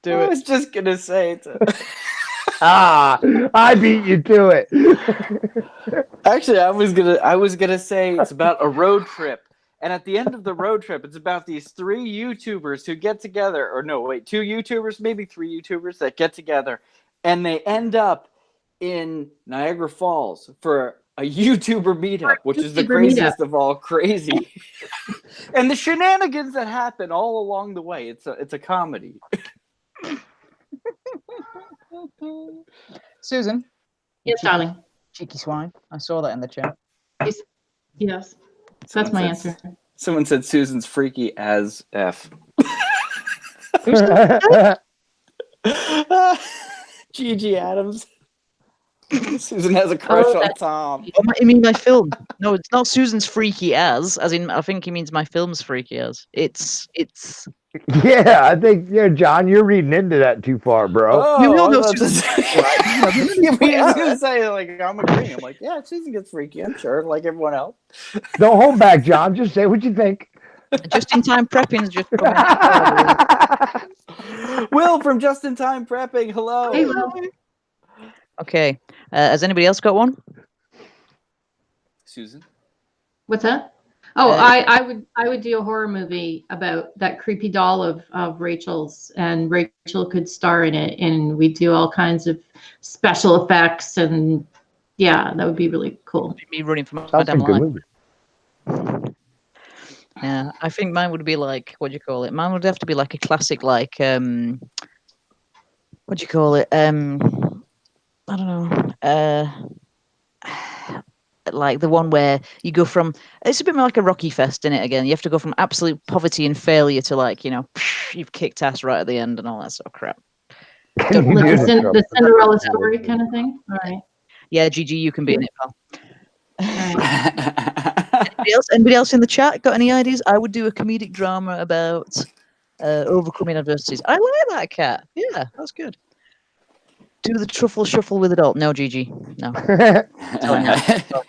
was just gonna say it. I beat you to it. Actually, I was gonna say it's about a road trip, and at the end of the road trip, it's about these 3 YouTubers who get together, or no, wait, 2 YouTubers, maybe 3 YouTubers that get together, and they end up in Niagara Falls for a YouTuber meetup, which is the craziest of all crazy, and the shenanigans that happen all along the way. It's a comedy. Susan. Yes, darling. Cheeky swine. I saw that in the chat. Yes. That's my answer. Someone said Susan's freaky as F. Gigi Adams. Susan has a crush on Tom. Oh, you mean my film? No, it's not Susan's freaky as in I think he means my film's freaky as. It's Yeah, I think John, you're reading into that too far, bro. Oh, you all I know was Susan's gonna say, like, I'm agreeing. I'm like, yeah, Susan gets freaky, I'm sure, like everyone else. Don't hold back, John. Just say what you think. just in time prepping's just Will from Just in Time Prepping. Hello. Hey, Will. Okay. Has anybody else got one? Susan. What's that? Oh, I would do a horror movie about that creepy doll of Rachel's, and Rachel could star in it, and we'd do all kinds of special effects, and yeah, that would be really cool. Me running from my Sounds damn like a good line. movie. Yeah, I think mine would be like, what do you call it? Mine would have to be like a classic, like what do you call it? I don't know. Like the one where you go from, it's a bit more like a Rocky Fest in it again. You have to go from absolute poverty and failure to, like, you've kicked ass right at the end and all that sort of crap. Can you Like do the Cinderella story kind of thing. All right. Yeah, Gigi, you can be in it, pal. All right. Anybody else in the chat got any ideas? I would do a comedic drama about overcoming adversities. I like that, Cat. Yeah, that's good. Do the truffle shuffle with adult. No, Gigi. No. Telling you that, pal.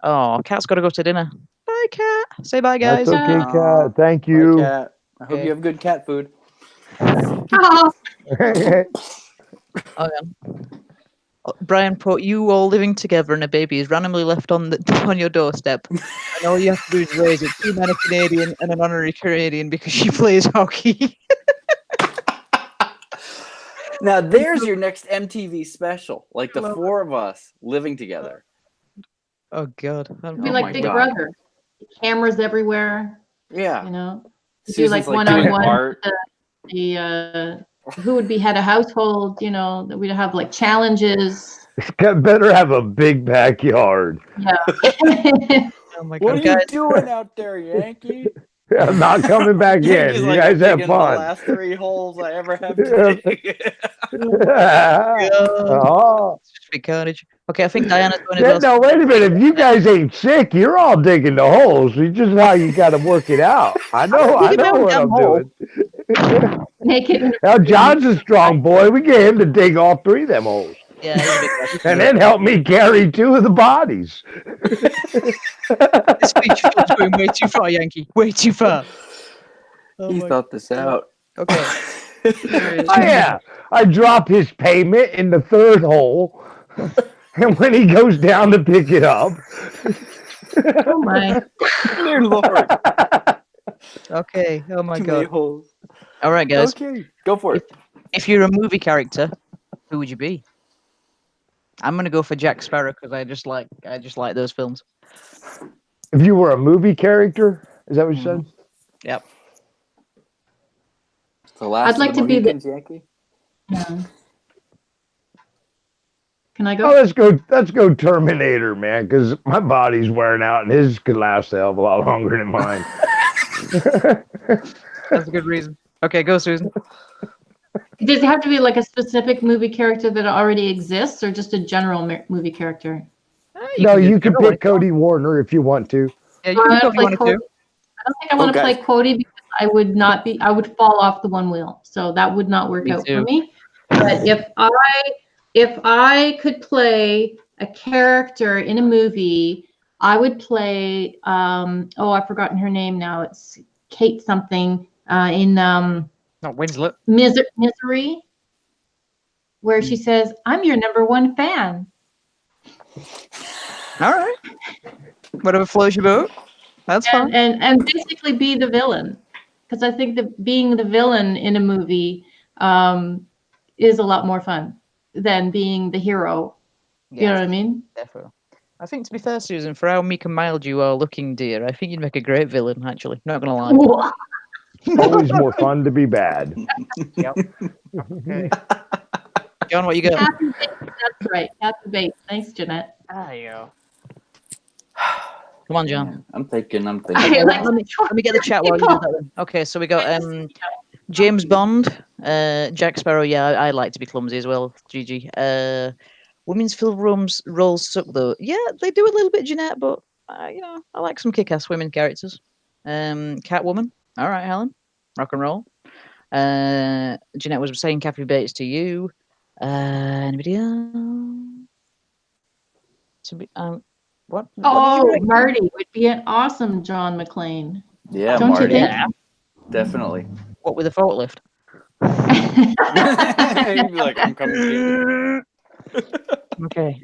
Oh, Cat's got to go to dinner. Bye, Cat. Say bye, guys. That's okay, Aw. Cat. Thank Bye, you. cat. I hope you have good cat food. Oh, Oh, yeah. Brian put, you all living together and a baby is randomly left on your doorstep. And all you have to do is raise it. 2 men, a Canadian and an honorary Canadian because she plays hockey. Now there's your next MTV special, like the 4 of us living together. Oh, God. it'd be Oh like my Big God. Brother. Cameras everywhere. Yeah. You know. Do Susan's like like doing one-on-one. art. The who would be head of household? You know, that we'd have like challenges. Better have a big backyard. Yeah. Oh, my What God. are you Guys, doing out there, Yankee? I'm not coming back in. Yankee's You like, guys I'm have digging the fun. last 3 holes I ever have to dig. Oh. be carnage. Okay, I think Diana's going as No, well. wait a minute. If you guys ain't sick, you're all digging the holes. It's just how you got to work it out. I know digging my own what damn I'm hole. doing. Make it. Now, John's a strong boy. We get him to dig all 3 of them holes. Yeah, he's a big guy. And then help me carry 2 of the bodies. This speech was going way too far, Yankee. Way too far. Oh He my thought this out. Okay. Oh, yeah. I drop his payment in the 3rd hole. And when he goes down to pick it up. Oh my. Dear Lord. Okay. Oh my Too many God. holes. All right, guys. Okay, go for it. If you're a movie character, who would you be? I'm gonna go for Jack Sparrow because I just like those films. If you were a movie character, is that what you said? Yep. The last I'd like of the to be the- Mohicans, Yankee? Yeah. Can I Oh, go? let's go Terminator, man, because my body's wearing out and his could last a hell of a lot longer than mine. That's a good reason. Okay, go, Susan. Does it have to be like a specific movie character that already exists, or just a general movie character? No, you can pick pick Cody Warner if you want to. Yeah, you can pick who you want to. I don't think I want to play Cody because I would not be. I would fall off the one wheel, so that would not work out for me. But if I could play a character in a movie, I would play. I've forgotten her name now. It's Kate something in Not Winslet. Misery, where she says, "I'm your #1 fan." All right. Whatever floats your boat. That's fine. And basically be the villain, because I think that being the villain in a movie is a lot more fun than being the hero. Yeah, You know what I mean? Definitely. I think, to be fair, Susan, for how meek and mild you are looking, dear, I think you'd make a great villain, actually. Not going to lie. Always more fun to be bad. Yep. Okay. John, what you got? Kathy Bates, that's right. Kathy Bates. Thanks, Jeanette. Ah, yeah. Come on, John. I'm thinking. Okay, let me get the chat while you do that then. Okay, so we got James Bond, Jack Sparrow. Yeah, I like to be clumsy as well. Gigi. Women's film roles suck though. Yeah, they do a little bit, Jeanette, but I like some kick-ass women characters. Catwoman. All right, Helen. Rock and roll. Jeanette was saying Kathy Bates to you. Anybody else? What? Oh, Marty would be an awesome John McClane. Yeah, Don't Marty. you think? Yeah. Definitely. What with a forklift? He'd be like, I'm coming to you. Okay.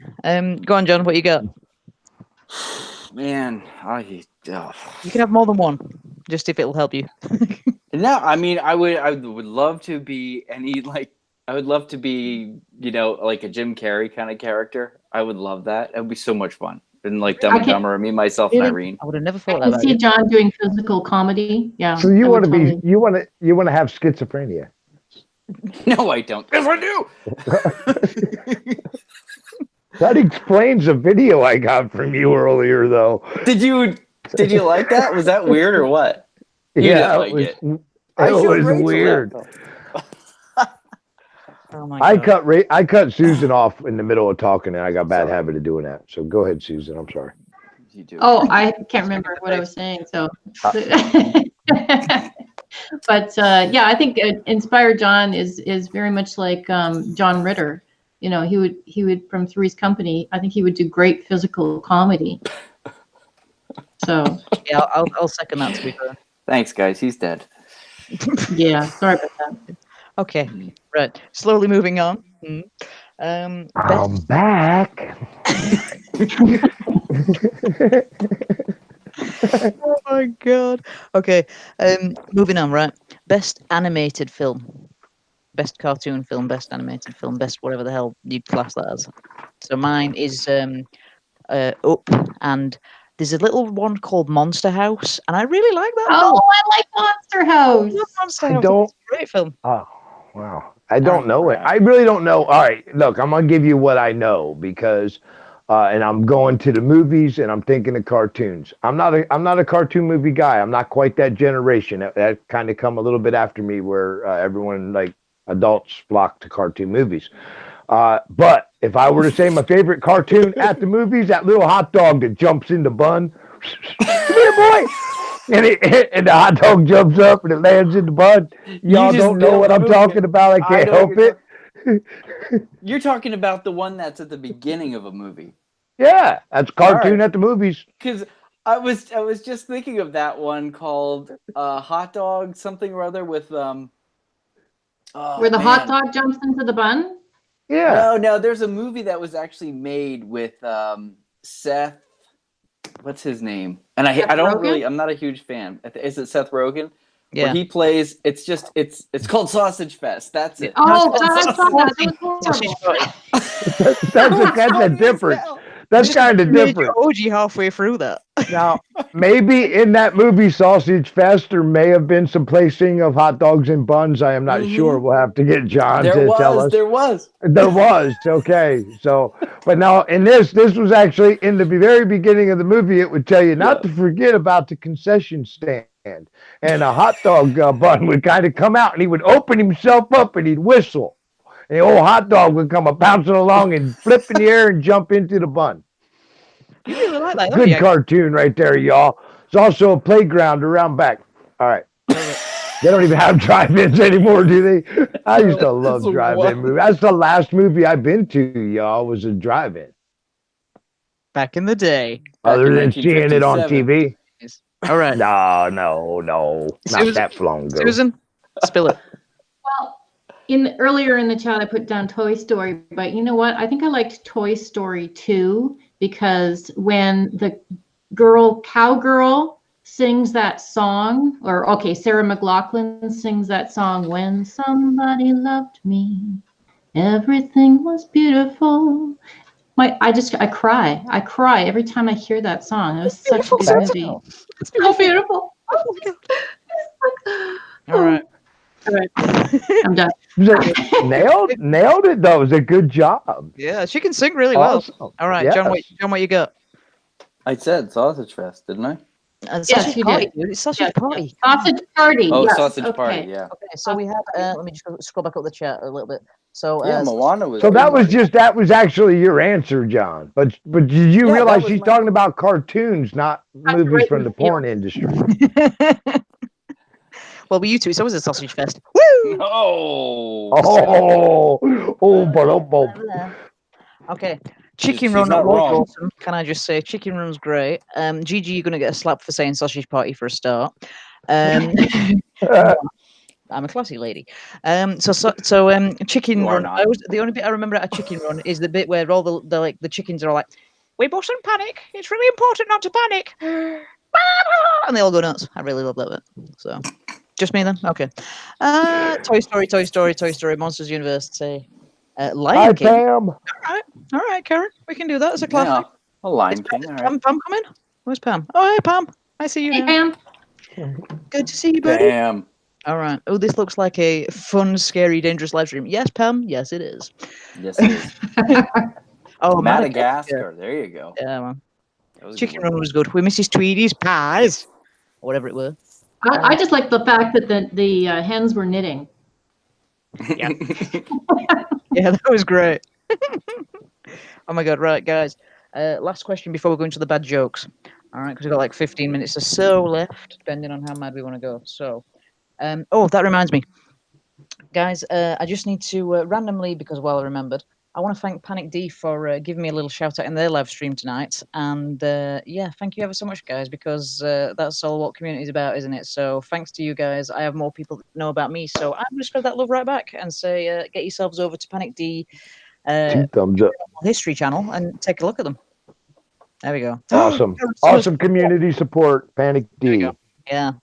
Go on, John. What you got? Man, You can have more than one, just if it'll help you. No, I mean, I would love to be I would love to be, like a Jim Carrey kind of character. I would love that. It would be so much fun. And like Dumb and Dumber, me, myself, and Irene. I would have never I thought can that. see John doing physical comedy. Yeah. So you I want to would be totally- you want to have schizophrenia. No, I don't. Yes, I do. That explains a video I got from you earlier, though. Did you like that? Was that weird or what? You didn't like it. It was weird. Oh my I god. I cut Susan off in the middle of talking, and I got a bad Sorry. habit of doing that. So go ahead, Susan. I'm sorry. You do. Oh, I can't remember what I was saying. So, but yeah, I think Inspired John is very much like John Ritter. You know, he would from Three's Company. I think he would do great physical comedy. So Yeah, I'll second that, to be fair. Thanks, guys. He's dead. yeah, sorry about that. Okay, right. Slowly moving on. I'm Best, back. oh my god. Okay, moving on. Right. Best animated film. Best cartoon film. Best animated film. Best whatever the hell you'd class that as. So mine is Up, and there's a little one called Monster House, and I really like that film. Oh, I like Monster I House. love Monster I House. don't- It's a great film. Oh, wow. I don't know it. I really don't know. All right, look, I'm gonna give you what I know because, and I'm going to the movies and I'm thinking of cartoons. I'm not a cartoon movie guy. I'm not quite that generation. That kind of come a little bit after me, where everyone like adults flock to cartoon movies. But if I were to say my favorite cartoon at the movies, that little hot dog that jumps in the bun, come here, boy. And the hot dog jumps up and it lands in the bun. Y'all just don't know nailed what the I'm movie. talking about. I can't know what help you're it. You're talking about the one that's at the beginning of a movie. Yeah, that's cartoon right. at the movies. Because I was just thinking of that one called Hot Dog something or other with Where the hot dog jumps into the bun? Yeah. No, there's a movie that was actually made with Seth. What's his name? And I don't Rogen? really. I'm not a huge fan. Is it Seth Rogen? Yeah. Where he plays. It's called Sausage Fest. That's it. Oh, God, I saw that. That was horrible. That's a different. That's kind of different. OG halfway through that. Now, maybe in that movie Sausage Fest, there may have been some placing of hot dogs and buns. I am not sure. We'll have to get John to tell us. There was. Okay. So, but now in this was actually in the very beginning of the movie. It would tell you not to forget about the concession stand. And a hot dog bun would kind of come out and he would open himself up and he'd whistle. And the old hot dog would come bouncing along and flip in the air and jump into the bun. You really like that, Good cartoon right there, y'all. It's also a playground around back. All right. They don't even have drive-ins anymore, do they? I used to love drive-in movies. That's the last movie I've been to, y'all, was a drive-in. Back in the day. Other than seeing it on TV. All right. No. Not that long ago. Susan, spill it. Well, earlier in the chat, I put down Toy Story, but you know what? I think I liked Toy Story 2 because when the cowgirl sings that song, Sarah McLachlan sings that song, "When Somebody Loved Me, Everything Was Beautiful." I cry every time I hear that song. It was such a good movie. It's so beautiful. Oh my God. All right. I'm done. Nailed it though. It was a good job. Yeah, she can sing really well. Awesome. All right, Yes. John, what you got? I said Sausage Fest, didn't I? Sausage you party, did. dude. It's sausage party. Sausage party. Oh, yes. Sausage Party, Okay. yeah. Okay, so we have. Let me just scroll back up the chat a little bit. So Yeah, Moana was. So that was actually your answer, John. But did you realize she's talking about cartoons, not movies from the porn industry? Well, we you two. So was a Sausage Fest. Woo! Okay. Chicken Run was awesome. Can I just say, Chicken Run's great. Gigi, you're gonna get a slap for saying Sausage Party for a start. I'm a classy lady. Chicken Run. The only bit I remember out of Chicken Run is the bit where all the chickens are all like, "We mustn't panic. It's really important not to panic," and they all go nuts. I really love that bit. So, just me then. Okay. Toy Story, Monsters University, Lion King. Pam. All right, Karen. We can do that as a classic. Yeah, a Lion King. All right. Pam coming? Where's Pam? Oh, hey, Pam. I see you. Hey, now. Pam. Good to see you, buddy. Pam. All right. Oh, this looks like a fun, scary, dangerous live stream. Yes, Pam. Yes, it is. Yes, it is. Oh, Madagascar. There you go. Yeah, man. Chicken Run was good. With Mrs. Tweedy's pies, or whatever it was. I just like the fact that the hens were knitting. Yeah. Yeah, that was great. Oh my god, right, guys. Last question before we go into the bad jokes. All right, because we've got like 15 minutes or so left, depending on how mad we want to go. So, oh, that reminds me, guys. I just need to randomly, because I remembered, I want to thank Panic D for giving me a little shout out in their live stream tonight. And yeah, thank you ever so much, guys, because that's all what community is about, isn't it? So thanks to you guys, I have more people that know about me. So I'm going to spread that love right back and say, get yourselves over to Panic D 2 thumbs up. History channel and take a look at them. There we go. Awesome. Awesome community support, Panic There we go. D. Yeah.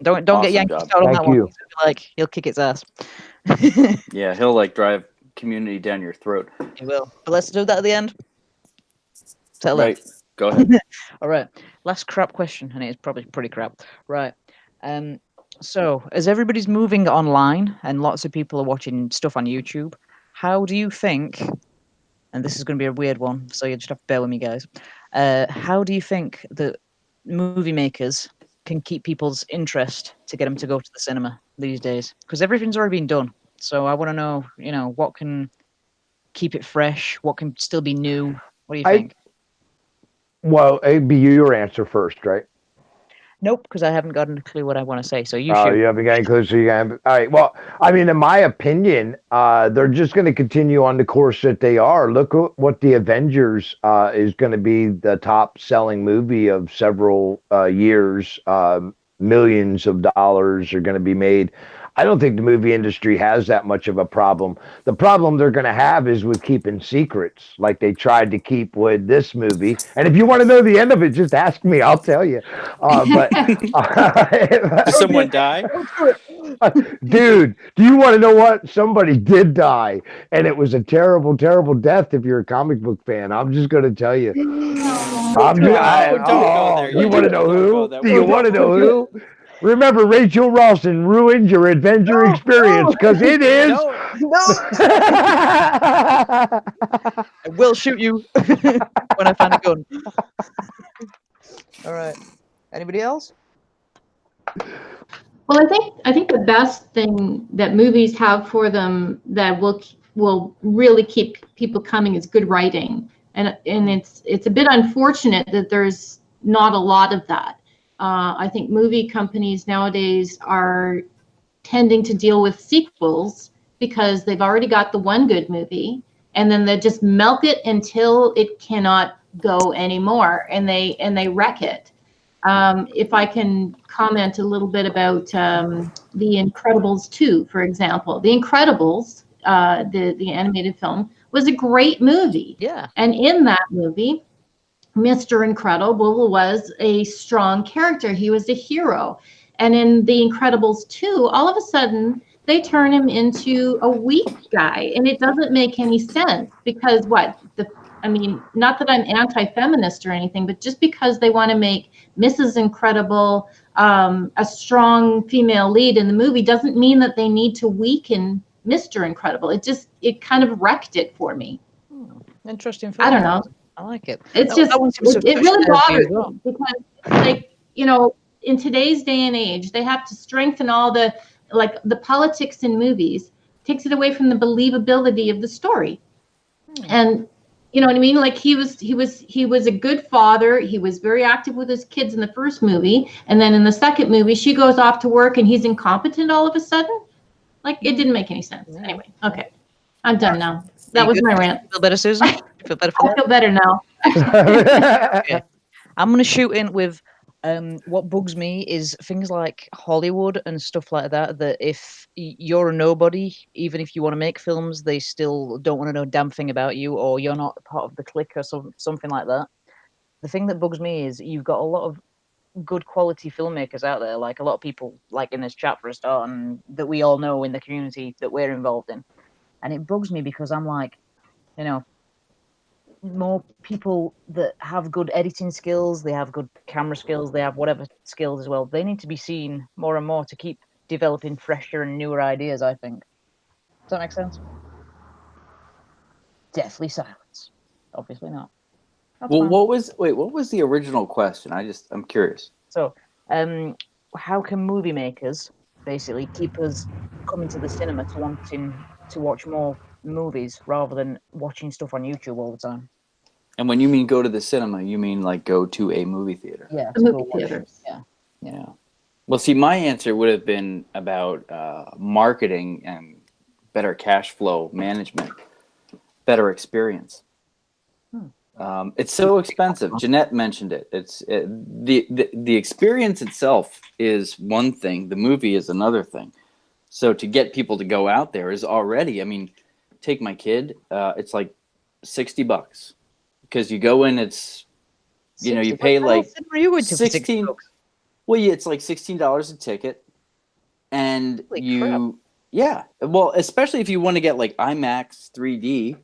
Don't Awesome get Yankee job. started on Thank that one. you. He's gonna be like, he'll kick its ass. Yeah, he'll like drive community down your throat. He will. But let's do that at the end. Tell Right. Go ahead. All right. Last crap question, and it is probably pretty crap. Right. So as everybody's moving online and lots of people are watching stuff on YouTube, how do you think, and this is going to be a weird one, so you just have to bear with me, guys. How do you think that movie makers can keep people's interest to get them to go to the cinema these days? Because everything's already been done. So I want to know, what can keep it fresh? What can still be new? What do you think? Well, it'd be your answer first, right? Nope, because I haven't gotten a clue what I want to say. So you Oh, shoot. you haven't got any clues, so you got. All right. Well, I mean, in my opinion, they're just going to continue on the course that they are. Look at what the Avengers is going to be the top-selling movie of several years. Millions of dollars are going to be made. I don't think the movie industry has that much of a problem. The problem they're going to have is with keeping secrets, like they tried to keep with this movie. And if you want to know the end of it, just ask me. I'll tell you. Did someone die? Dude, do you want to know what? Somebody did die, and it was a terrible, terrible death. If you're a comic book fan, I'm just going to tell you. Don't go there. You want to know who? There. Do you want to know who? Remember, Rachel Rawson ruined your adventure experience because it is. No. I will shoot you when I find a gun. All right. Anybody else? Well, I think the best thing that movies have for them that will really keep people coming is good writing, and it's a bit unfortunate that there's not a lot of that. I think movie companies nowadays are tending to deal with sequels because they've already got the one good movie, and then they just milk it until it cannot go anymore, and they wreck it. If I can comment a little bit about The Incredibles 2, for example. The Incredibles, the animated film, was a great movie. Yeah. And in that movie, Mr. Incredible was a strong character. He was a hero. And in The Incredibles 2, all of a sudden, they turn him into a weak guy. And it doesn't make any sense because not that I'm anti-feminist or anything, but just because they want to make Mrs. Incredible a strong female lead in the movie doesn't mean that they need to weaken Mr. Incredible. It kind of wrecked it for me. Interesting. I don't know. I like it. It's it really bothers me because, in today's day and age, they have to strengthen all the politics in movies, takes it away from the believability of the story. And you know what I mean? Like he was a good father. He was very active with his kids in the first movie, and then in the second movie, she goes off to work and he's incompetent all of a sudden. Like it didn't make any sense. Anyway, okay, I'm done now. That was my rant. Feel better, Susan? Feel better for I feel better now. Okay. I'm gonna shoot in with what bugs me is things like Hollywood and stuff like that. That if you're a nobody, even if you want to make films, they still don't want to know a damn thing about you, or you're not part of the clique or something like that. The thing that bugs me is you've got a lot of good quality filmmakers out there, like a lot of people like in this chat for a start, and that we all know in the community that we're involved in. And it bugs me because I'm like, more people that have good editing skills, they have good camera skills, they have whatever skills as well. They need to be seen more and more to keep developing fresher and newer ideas, I think. Does that make sense? Deathly silence. Obviously not. That's Well, fine. what was the original question? I'm curious. So, how can movie makers basically keep us coming to the cinema to wanting to watch more movies rather than watching stuff on YouTube all the time. And when you mean go to the cinema, you mean like go to a movie theater? Yeah, The to go movie watch. theaters. Yeah. Well, see, my answer would have been about marketing and better cash flow management, better experience. It's so expensive. Jeanette mentioned it. The experience itself is one thing. The movie is another thing. So to get people to go out there is already. I mean, take my kid. It's like $60 because you go in. It's you pay like 16. Well, yeah, it's like $16 a ticket, and yeah. Well, especially if you want to get like IMAX 3D.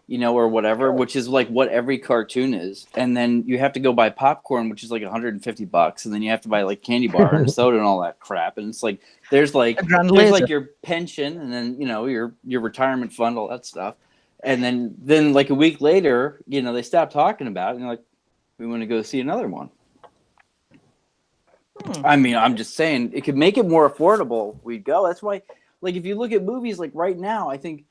Or whatever, which is like what every cartoon is. And then you have to go buy popcorn, which is like $150, and then you have to buy like candy bar and soda and all that crap. And it's like there's like your pension, and then your retirement fund, all that stuff. And then like a week later, they stop talking about it, and you're like, we want to go see another one. I mean, I'm just saying it could make it more affordable. We'd go. That's why, like, if you look at movies like right now, I think.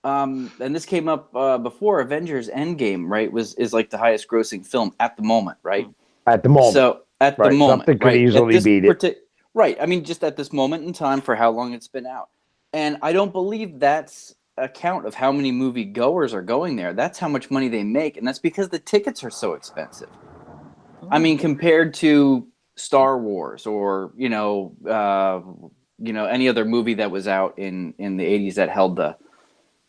And this came up before Avengers Endgame, right? Is like the highest grossing film at the moment, right? At the moment. So at the moment, something could easily beat it. Right. I mean, just at this moment in time for how long it's been out. And I don't believe that's a count of how many movie goers are going there. That's how much money they make. And that's because the tickets are so expensive. I mean, compared to Star Wars or, any other movie that was out in the 80s that held the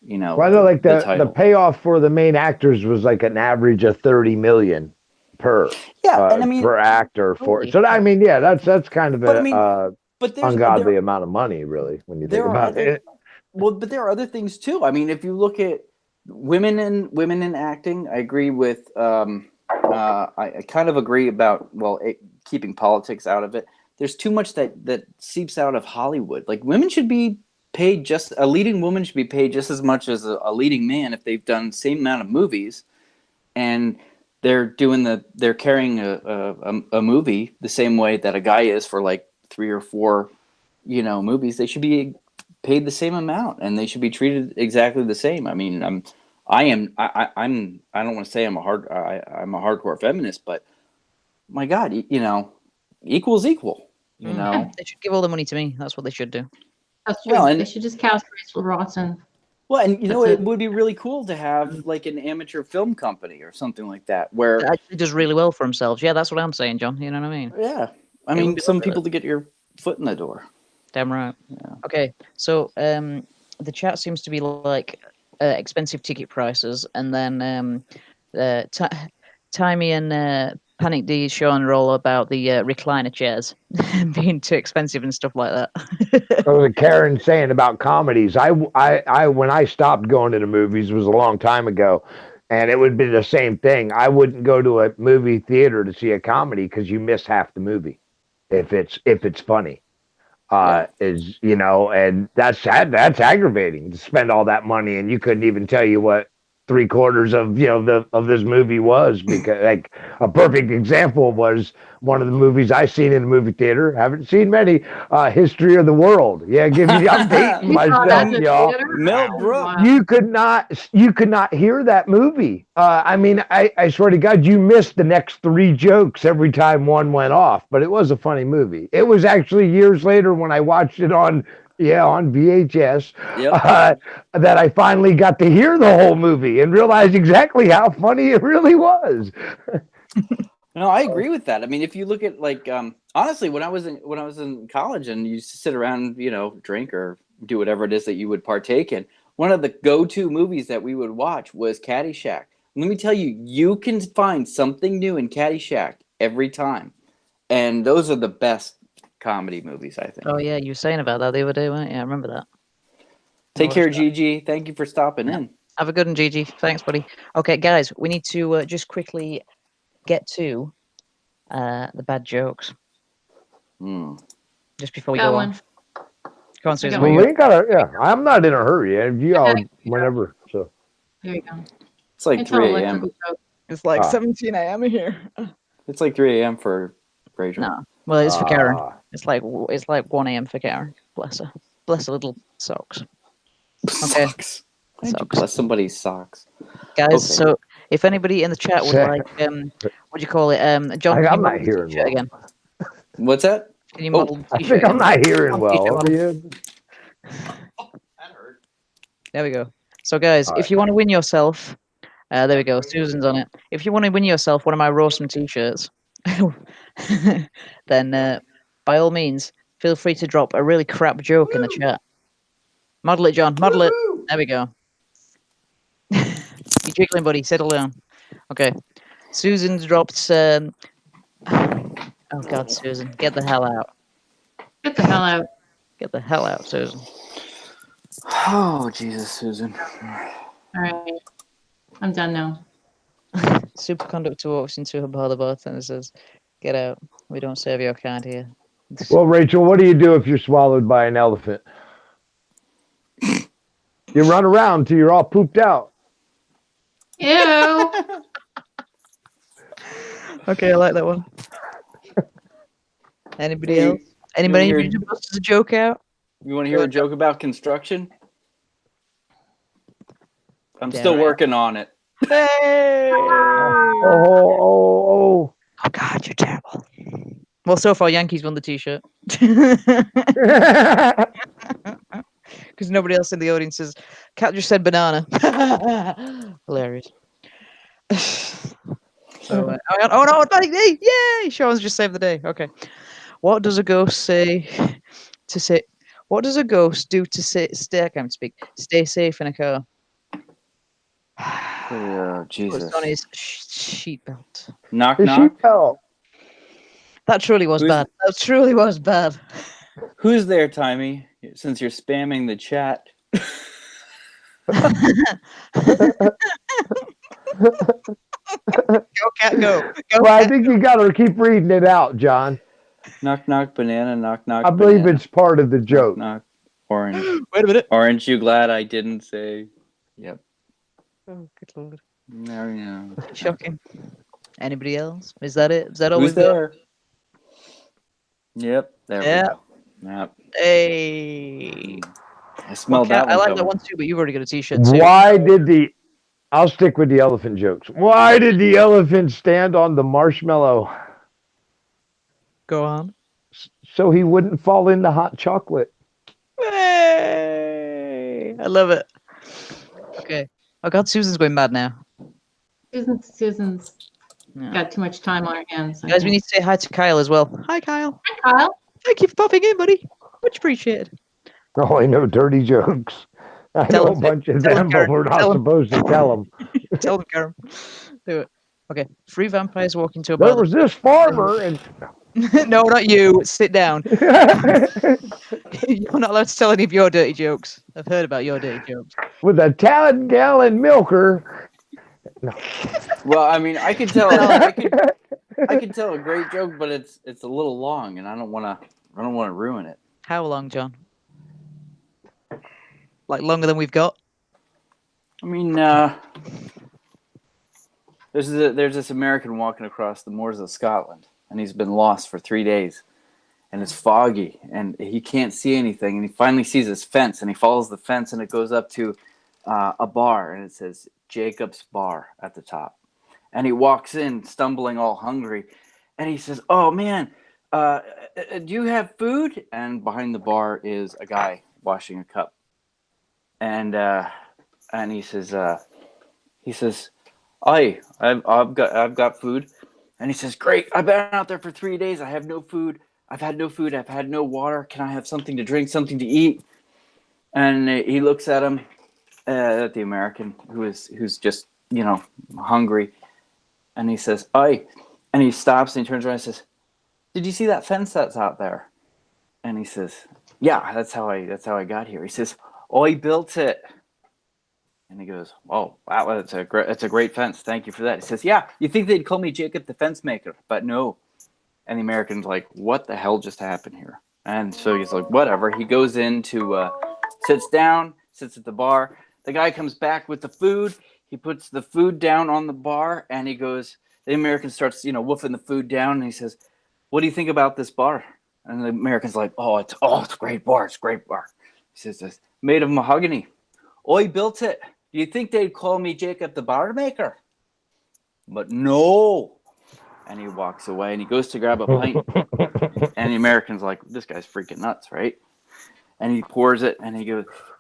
the payoff for the main actors was like an average of 30 million per per actor for. So I mean, yeah, that's kind of ungodly amount of money, really, when you think about it. Well, but there are other things too. I mean, if you look at women in acting, I agree with. I kind of agree about keeping politics out of it. There's too much that seeps out of Hollywood. Like women should be paid a leading woman should be paid just as much as a leading man if they've done the same amount of movies, and they're carrying a movie the same way that a guy is for like 3 or 4 movies. They should be paid the same amount, and they should be treated exactly the same. I mean, I don't want to say I'm a hardcore feminist, but my God, equal is equal. They should give all the money to me. That's what they should do. That's true. Well, they should just cast Rachel Rotten. Well, and it would be really cool to have like an amateur film company or something like that where it actually does really well for themselves. Yeah, that's what I'm saying, John. You know what I mean? Yeah, I mean, some people to get your foot in the door. Damn right. Yeah. Okay, so the chat seems to be like expensive ticket prices, and then Timey and Panic D is showing all about the recliner chairs being too expensive and stuff like that. That was what Karen saying about comedies. I when I stopped going to the movies was a long time ago, and it would be the same thing. I wouldn't go to a movie theater to see a comedy because you miss half the movie if it's funny. And that's aggravating to spend all that money and you couldn't even tell you what 3/4 of this movie was, because like a perfect example was one of the movies I seen in the movie theater. Haven't seen many. History of the World. Yeah, give me the update myself, y'all. Mel Brooks. You could not hear that movie. I mean, I swear to God, you missed the next 3 jokes every time one went off. But it was a funny movie. It was actually years later when I watched it on VHS, that I finally got to hear the whole movie and realize exactly how funny it really was. No, I agree with that. I mean, if you look at like, honestly, when I was in college and you used to sit around, drink or do whatever it is that you would partake in, one of the go-to movies that we would watch was Caddyshack. Let me tell you, you can find something new in Caddyshack every time, and those are the best comedy movies, I think. Oh yeah, you were saying about that the other day, weren't you? I remember that. Take care, Gigi. Thank you for stopping in. Have a good one, Gigi. Thanks, buddy. Okay, guys, we need to just quickly get to the bad jokes. Just before we go on. Go on, Susan. I'm not in a hurry. You all whenever. So there you go. It's like 3 a.m. It's like 17 a.m. here. It's like 3 a.m. for Rachel. No. Well, it's for Karen. It's like 1 a.m. for Karen. Bless her. Bless her little socks. Okay. Socks. Why don't you Socks. bless somebody's socks? Guys, Okay. so if anybody in the chat would like, what do you call it? John, can you I'm model not the hearing t-shirt well. again? What's that? Can you Oh, model the I t-shirt think I'm again? not hearing On well. t-shirt model. That hurt. There we go. So, guys, All if you want to win yourself, there we go. Susan's on it. If you want to win yourself one of my Rawsome t-shirts, then by all means, feel free to drop a really crap joke in the chat. Model it, John. Model it. There we go. You're jiggling, buddy. Settle down. Okay. Susan's dropped. Oh God, Susan, get the hell out. Get the hell out. Get the hell out, Susan. Oh, Jesus, Susan. All right. I'm done now. Superconductor walks into her bar the bartender says, "Get out. We don't serve your kind here." Well, Rachel, what do you do if you're swallowed by an elephant? You run around till you're all pooped out. Ew. Okay, I like that one. Anybody Hey, else? Anybody hear- to bust a joke out? You want to hear a joke about construction? I'm Damn still right. working on it. Hey! Oh. Oh God, you're terrible. Well, so far Yankees won the T-shirt because nobody else in the audience says. Cat just said banana. Hilarious. So, oh no, it's me! Yay! Sean's just saved the day. Okay. What does a ghost say to say? What does a ghost do to stay? I can't speak. Stay safe in a car. Oh, Jesus. Puts on his sheet belt. Knock, The knock. sheepdog. That truly was Who's- bad. That truly was bad. Who's there, Timey? Since you're spamming the chat. Go cat, go. Go Well, I cat. think you got to keep reading it out, John. Knock, knock, banana, knock, knock, I believe banana. it's part of the Knock, joke. knock, orange. Wait a minute. Aren't you glad I didn't say? Yep. Oh, good lord. There we go. Shocking. Anybody else? Is that it? Is that all Who's we've got? there? Yep. There Yeah. we go. Yep. Hey. I smelled Cat, that I one like coming. that one too, but you've already got a t-shirt too. Why did I'll stick with the elephant jokes. Why did the elephant stand on the marshmallow? Go on. So he wouldn't fall into hot chocolate. Hey. I love it. Okay. Oh God, Susan's going mad now. Susan's Yeah. got too much time on her hands. I Guys, we think. need to say hi to Kyle as well. Hi, Kyle. Hi, Kyle. Thank you for popping in, buddy. Much appreciated. Oh, I know dirty jokes. I Tell know a him, bunch of tell him, them, but Karen. we're not Tell him. supposed to tell them. Tell them, Karen. Do it. Okay. 3 vampires walk into a There bar. was this farmer, and No, not you. Sit down. You're not allowed to tell any of your dirty jokes. I've heard about your dirty jokes. with a 10-gallon milker. Well, I mean, I could tell. I could tell a great joke, but it's a little long, and I don't want to ruin it. How long, John? Like longer than we've got? I mean, there's this American walking across the moors of Scotland, and he's been lost for 3 days, and it's foggy, and he can't see anything, and he finally sees this fence, and he follows the fence, and it goes up to a bar, and it says Jacob's Bar at the top, and he walks in, stumbling, all hungry, and he says, "Oh man, do you have food?" And behind the bar is a guy washing a cup, and he says, I've got food," and he says, "Great, I've been out there for 3 days. I have no food. I've had no food. I've had no water. Can I have something to drink, something to eat?" And he looks at him, at the American who's just hungry, and he says, "Aye," and he stops and he turns around and says, "Did you see that fence that's out there?" And he says, "Yeah, that's how I got here." He says, "I built it." And he goes, "Oh, wow, that's a great fence. Thank you for that." He says, "Yeah, you think they'd call me Jacob the fence maker, but no." And the American's like, "What the hell just happened here?" And so he's like, "Whatever." He goes in to sits down, sits at the bar. The guy comes back with the food. He puts the food down on the bar, and he goes. The American starts, woofing the food down, and he says, "What do you think about this bar?" And the American's like, it's a great bar. It's a great bar. He says, it's made of mahogany. I built it. Do you think they'd call me Jacob the bar maker? But no. And he walks away and he goes to grab a pint. And the American's like, this guy's freaking nuts, right? And he pours it and he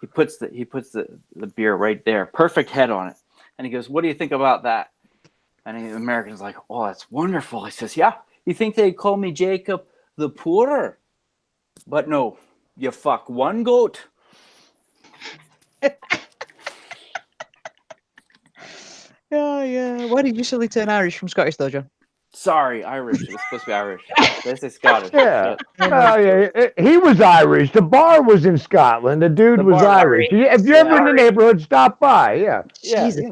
puts the beer right there. Perfect head on it. And he goes, what do you think about that? And the American's like, oh, that's wonderful. He says, yeah. You think they'd call me Jacob the Pourer? But no, you fuck one goat. Yeah. Why did you suddenly turn Irish from Scottish, though, John? Sorry, Irish. It was supposed to be Irish. This is Scottish. Yeah. He was Irish. The bar was in Scotland. The dude was Irish. If you're ever in the neighborhood, stop by. Yeah. Jesus,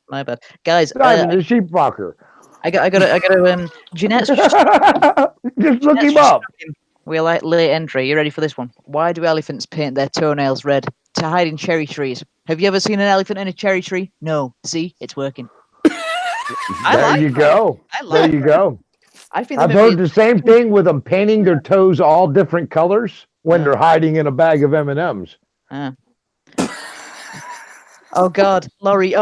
my bad. Guys, Simon the sheepwalker. I got Jeanette's just look him up. We like late entry. You ready for this one? Why do elephants paint their toenails red? To hide in cherry trees. Have you ever seen an elephant in a cherry tree? No. See, it's working. There you go. I think I've heard the same thing with them painting their toes all different colors when they're hiding in a bag of M&Ms. Oh God, Laurie,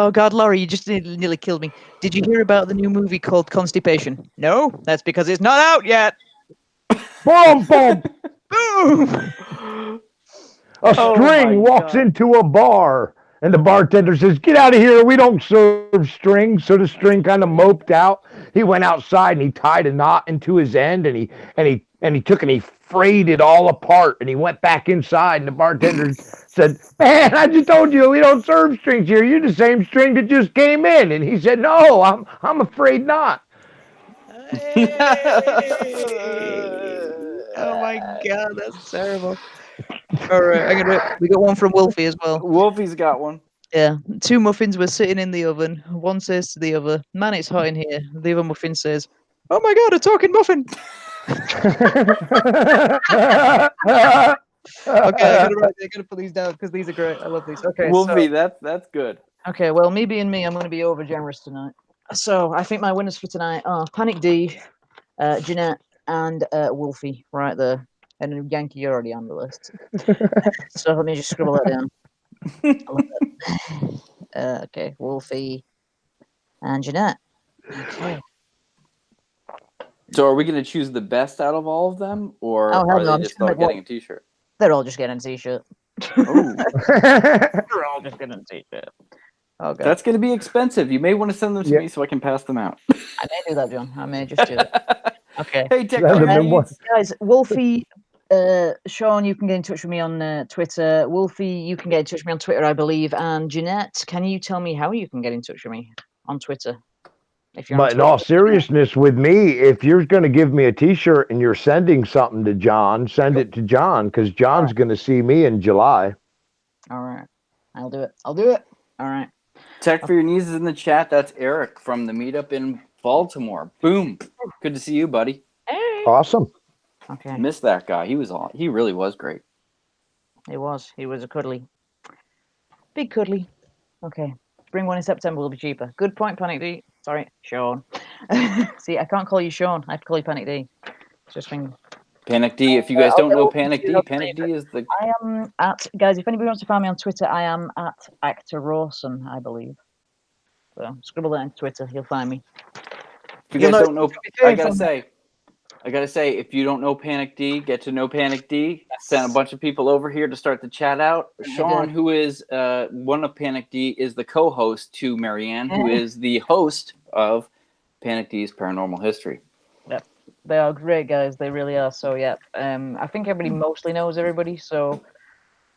you just nearly killed me. Did you hear about the new movie called Constipation? No, that's because it's not out yet. Boom, boom. Boom. A string walks into a bar, and the bartender says, "Get out of here, we don't serve strings." So the string kind of moped out. He went outside and he tied a knot into his end, and he took and he frayed it all apart, and he went back inside, and the bartender said, "Man, I just told you we don't serve strings here. You're the same string that just came in." And he said, "No, I'm afraid not." Oh my God, that's terrible. All right, we got one from Wolfie as well. Wolfie's got one. Yeah, 2 muffins were sitting in the oven. One says to the other, "Man, it's hot in here." The other muffin says, "Oh my God, a talking muffin!" Okay, I gotta put these down because these are great. I love these. Okay, Wolfie, that's good. Okay, well, me being me, I'm going to be over generous tonight. So I think my winners for tonight are Panic D, Jeanette, and Wolfie right there. And Yankee, you're already on the list. So let me just scribble that down. I love that. Okay, Wolfie and Jeanette. Okay. So are we going to choose the best out of all of them, or are they just all getting a T-shirt? They're all just getting a T-shirt. Oh. They're all just getting a T-shirt. Okay. That's going to be expensive. You may want to send them to me so I can pass them out. I may do that, John. I may just do that. Okay. Hey, guys, Wolfie, Sean, you can get in touch with me on Twitter. Wolfie, you can get in touch with me on Twitter, I believe. And Jeanette, can you tell me how you can get in touch with me on Twitter? But in all seriousness, with me, if you're going to give me a T-shirt and you're sending something to John, send it to John, because John's going to see me in July. All right. I'll do it. All right. Tech for your knees is in the chat. That's Eric from the meetup in Baltimore. Boom. Good to see you, buddy. Hey. Awesome. Okay. Missed that guy. He really was great. He was a cuddly. Big cuddly. Okay. Bring one in September will be cheaper. Good point, Panic D. Sorry, Sean. See, I can't call you Sean. I have to call you Panic D. Just been... Panic D. If you guys don't know Panic D, Panic D is the... I am at... Guys, if anybody wants to find me on Twitter, I am at Actor Rawson, I believe. So, scribble that on Twitter. You'll find me. If you guys don't know... I gotta say, if you don't know Panic D, get to know Panic D. Send a bunch of people over here to start the chat out. Sean, who is one of Panic D, is the co-host to Marianne, who is the host of Panic D's Paranormal History. Yep. They are great guys. They really are. So, yeah. I think everybody mostly knows everybody. So,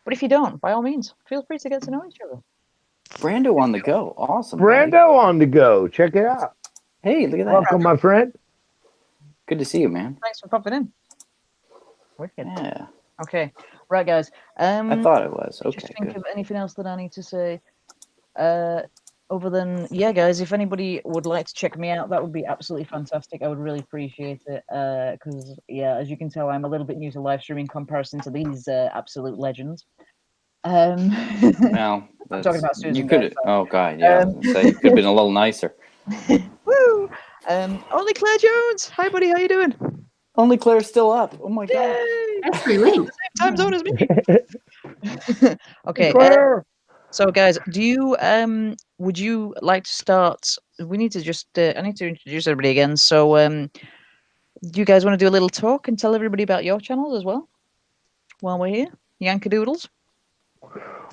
but if you don't, by all means, feel free to get to know each other. Brando on the go. Awesome. Brando buddy. on the go. Check it out. Hey, look at that. Welcome, my friend. Good to see you, man. Thanks for popping in. Wicked. Yeah. Okay. Right, guys. I thought it was. Okay. Just think of anything else that I need to say. Other than, yeah, guys, if anybody would like to check me out, that would be absolutely fantastic. I would really appreciate it. Because, yeah, as you can tell, I'm a little bit new to live streaming in comparison to these absolute legends. Now, I'm talking about Susan. You could. Oh God, yeah. I was gonna say you could have been a little nicer. Woo! Only Claire Jones. Hi, buddy. How you doing? Only Claire's still up. Oh my god. That's really late. Time zone as me. Okay. Claire. So, guys, do you would you like to start? We need to just I need to introduce everybody again. So, do you guys want to do a little talk and tell everybody about your channels as well while we're here? Yankee Doodles.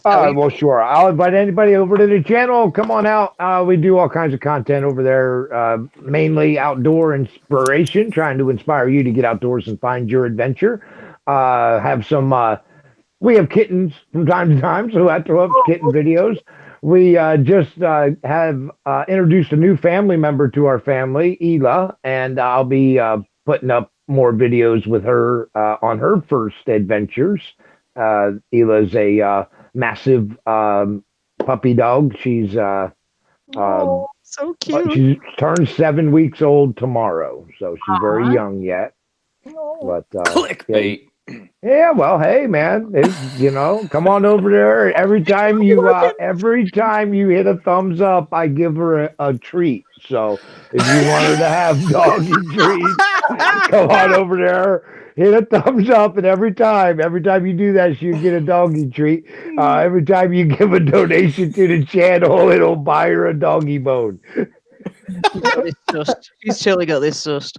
Well, sure. I'll invite anybody over to the channel. Come on out. We do all kinds of content over there, mainly outdoor inspiration, trying to inspire you to get outdoors and find your adventure. Have some. We have kittens from time to time, so I throw up kitten videos. We just have introduced a new family member to our family, Ela, and I'll be putting up more videos with her on her first adventures. Ela's a massive puppy dog. She's so cute. She turns 7 weeks old tomorrow, so she's very young yet. But Clickbait. yeah, well, hey, man, come on over there. Every time you hit a thumbs up, I give her a treat. So if you want her to have doggy treats, come on over there, hit a thumbs up, and every time you do that, she'll get a doggy treat. Every time you give a donation to the channel, it'll buy her a doggy bone. He's totally got this sussed.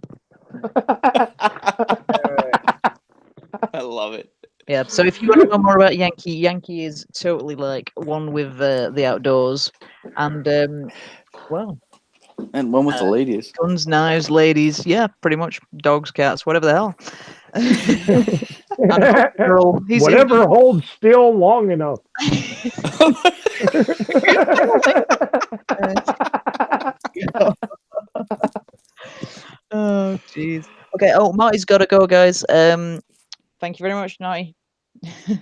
I love it. Yeah, so if you want to know more about Yankee, Yankee is totally like one with the outdoors, and well, And one with the ladies. guns, knives, ladies, yeah, pretty much dogs, cats, whatever the hell. And girl, Whatever holds still long enough. Oh, jeez. Okay. Oh, Marty's got to go, guys. Thank you very much, Marty.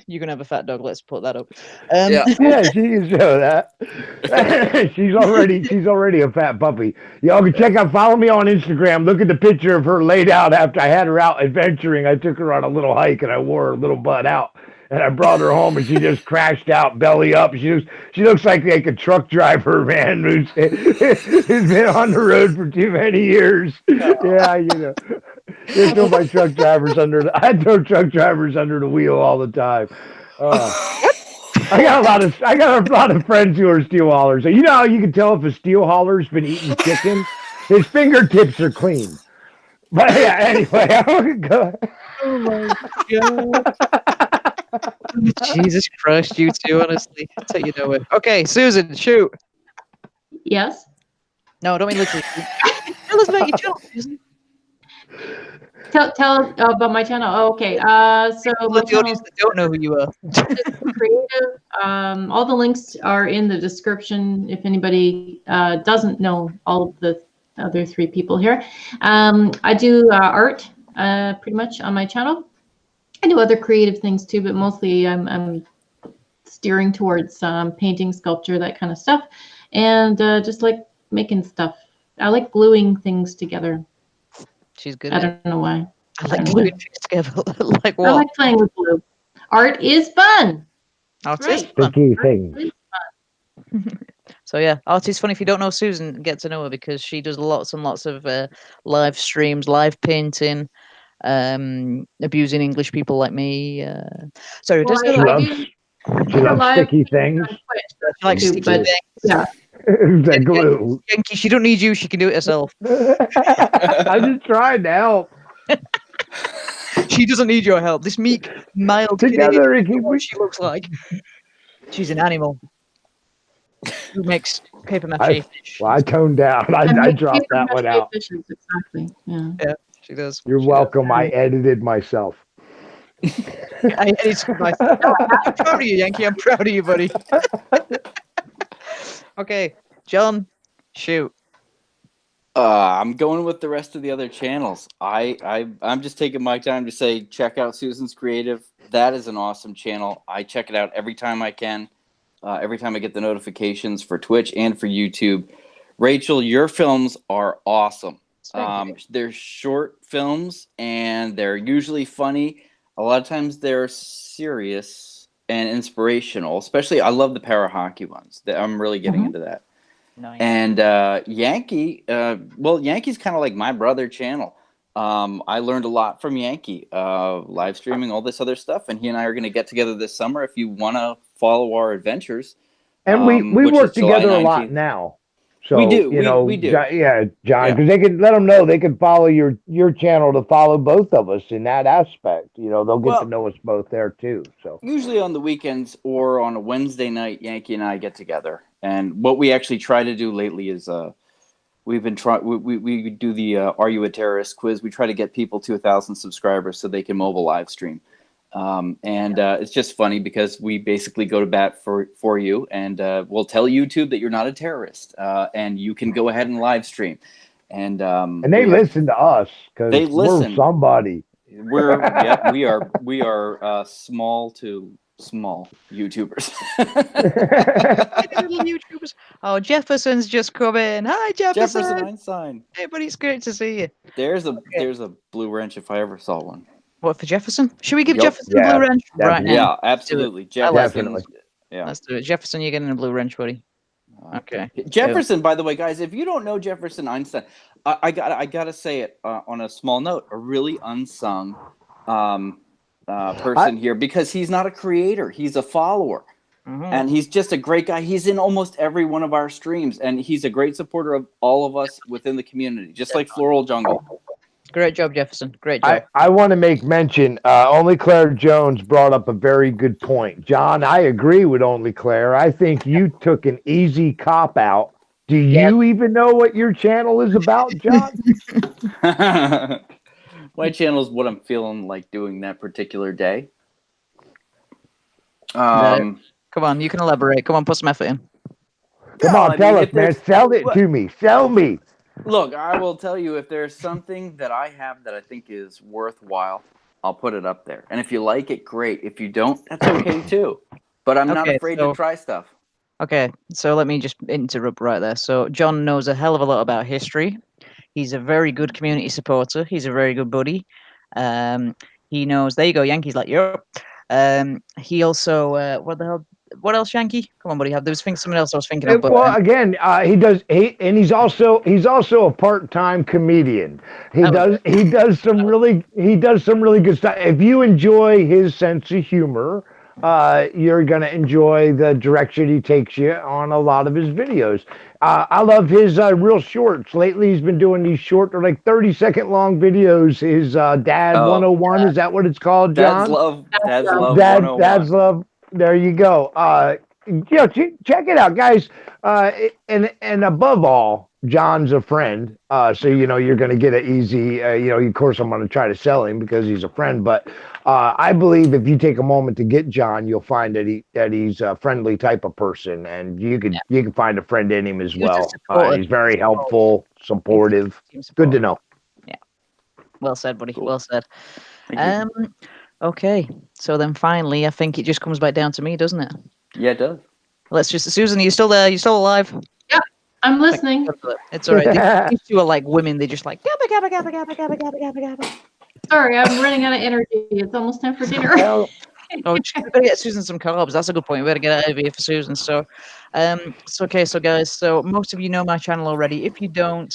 You're gonna have a fat dog. Let's put that up. Yeah. Yeah, she can show that. she's already a fat puppy. Y'all can follow me on Instagram. Look at the picture of her laid out after I had her out adventuring. I took her on a little hike and I wore her little butt out. And I brought her home and she just crashed out, belly up. She looks like a truck driver, man, who's been on the road for too many years. Yeah, I throw my truck drivers I throw truck drivers under the wheel all the time. I got a lot of friends who are steel haulers. So you know how you can tell if a steel hauler's been eating chicken? His fingertips are clean. But yeah, anyway, I'm gonna go. Oh my god. Jesus Christ, you two, honestly. That's how you know it. Okay, Susan, shoot. Yes. No, I don't mean literally. Tell us about your channel, Susan. Tell about my channel. Oh, okay. So my The audience that don't know who you are. creative. All the links are in the description. If anybody doesn't know all of the other three people here, I do art pretty much on my channel. I do other creative things too, but mostly I'm steering towards painting, sculpture, that kind of stuff, and just like making stuff. I like gluing things together. She's good. I don't know why. I like gluing things together. Like what? I like playing with glue. Art is fun. Art Right. is fun. Sticky things. So yeah, art is fun. If you don't know Susan, get to know her because she does lots and lots of live streams, live painting, abusing English people like me. Sorry, Well, She loves sticky things. she likes too, sticky but- things. Yeah. The glue. Yankee, she don't need you. She can do it herself. I just tried to help. She doesn't need your help. This meek, mild Together, Canadian, Ricky, what she looks like. She's an animal who makes paper mache fish. Well, I toned down. I dropped that one out. Fishes, exactly. Yeah. Yeah, she does. You're She welcome. I edited myself. does. It's myself. No, I'm proud of you, Yankee. I'm proud of you, buddy. Okay, John, shoot. I'm going with the rest of the other channels. I'm just taking my time to say check out Susan's Creative. That is an awesome channel. I check it out every time I can. Every time I get the notifications for Twitch and for YouTube. Rachel, your films are awesome. They're short films and they're usually funny. A lot of times they're serious and inspirational. Especially, I love the para hockey ones. I'm really getting into that. Nice. And Yankee, Yankee's kind of like my brother channel. I learned a lot from Yankee, live streaming, all this other stuff, and he and I are going to get together this summer. If you want to follow our adventures, And we which work is July together a lot 19th. now. So, We do. you We do. Yeah, John, Yeah. because they can let them know they can follow your channel to follow both of us in that aspect. They'll get to know us both there too. So usually on the weekends or on a Wednesday night, Yankee and I get together. And what we actually try to do lately is we've been trying. We do the Are You a Terrorist quiz. We try to get people to 1,000 subscribers so they can mobile live stream. It's just funny because we basically go to bat for you, and we'll tell YouTube that you're not a terrorist, and you can go ahead and live stream. And they listen to us because we're somebody. We are small to small YouTubers. YouTubers. Oh, Jefferson's just come in. Hi, Jefferson. Jefferson Einstein. Hey, buddy, it's great to see you. There's a blue wrench if I ever saw one. What, for Jefferson? Should we give Yep. Jefferson a blue wrench right now? Yeah, absolutely. Definitely. Yeah. Let's do it. Jefferson, you're getting a blue wrench, buddy. Okay. Jefferson, by the way, guys, if you don't know Jefferson Einstein, I gotta say it on a small note, a really unsung person here, because he's not a creator, he's a follower. And he's just a great guy. He's in almost every one of our streams, and he's a great supporter of all of us within the community, just like Floral Jungle. Great job, Jefferson. Great job. I want to make mention, Only Claire Jones brought up a very good point. John, I agree with Only Claire. I think you took an easy cop-out. Do you even know what your channel is about, John? My channel is what I'm feeling like doing that particular day. Come on, you can elaborate. Come on, put some effort in. Come on, tell us, man. Sell it to me. Sell me. Look, I will tell you, if there's something that I have that I think is worthwhile, I'll put it up there. And if you like it, great. If you don't, that's okay too. But I'm not afraid to try stuff. Okay, so let me just interrupt right there. So John knows a hell of a lot about history. He's a very good community supporter. He's a very good buddy. He knows. There you go, Yankee's like, yep. He also, what else, Yankee? Come on, buddy. There was something else I was thinking of. But, well, again, he's also a part-time comedian. He does some really good stuff. If you enjoy his sense of humor, you're gonna enjoy the direction he takes you on a lot of his videos. I love his real shorts. Lately, he's been doing these short, or like 30-second long videos. His Dad 101, is that what it's called, John? Dad's Love 101. Dad's Love. There you go. Check it out, guys. And above all, John's a friend. So you're going to get an easy. Of course, I'm going to try to sell him because he's a friend. But I believe if you take a moment to get John, you'll find that he's a friendly type of person, and you can find a friend in him as well. He's very helpful, supportive. Good to know. Yeah. Well said, buddy. Cool. Well said. Okay, so then finally, I think it just comes back down to me, doesn't it? Yeah, it does. Susan, are you still there? You still alive? Yeah, I'm listening. It's all right. These two are like women. They just like gabba gabba gabba gabba gabba gabba gabba gabba. Sorry, I'm running out of energy. It's almost time for dinner. Oh, we better get Susan some carbs. That's a good point. We better get out of here for Susan. So guys. So most of you know my channel already. If you don't,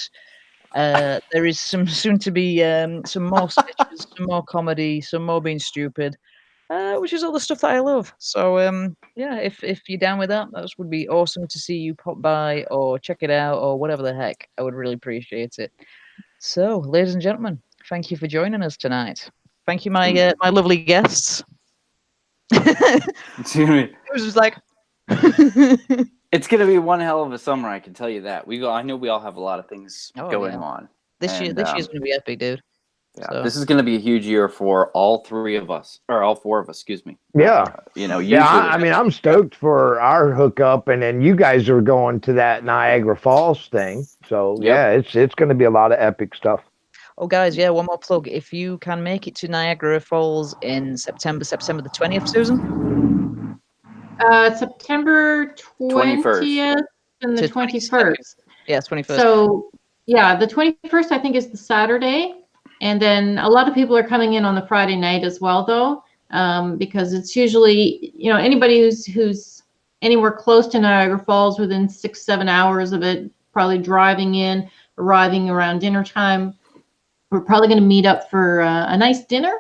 there is soon to be some more sketches, some more comedy, some more being stupid, which is all the stuff that I love. So if you're down with that would be awesome to see you pop by or check it out or whatever the heck. I would really appreciate it. So, ladies and gentlemen, thank you for joining us tonight. Thank you, my lovely guests. It was just like. It's gonna be one hell of a summer, I can tell you that. I know we all have a lot of things going on. This year's gonna be epic, dude. Yeah, so. This is gonna be a huge year for all three of us, or all four of us, excuse me. Yeah. I mean, I'm stoked for our hookup, and then you guys are going to that Niagara Falls thing. So it's gonna be a lot of epic stuff. Oh, guys, one more plug. If you can make it to Niagara Falls in September the 20th, Susan. September 20th and the 21st. Yeah, 21st. So, the 21st, I think, is the Saturday. And then a lot of people are coming in on the Friday night as well, though, because it's usually, anybody who's anywhere close to Niagara Falls within 6-7 hours of it, probably driving in, arriving around dinner time. we're probably going to meet up for a nice dinner,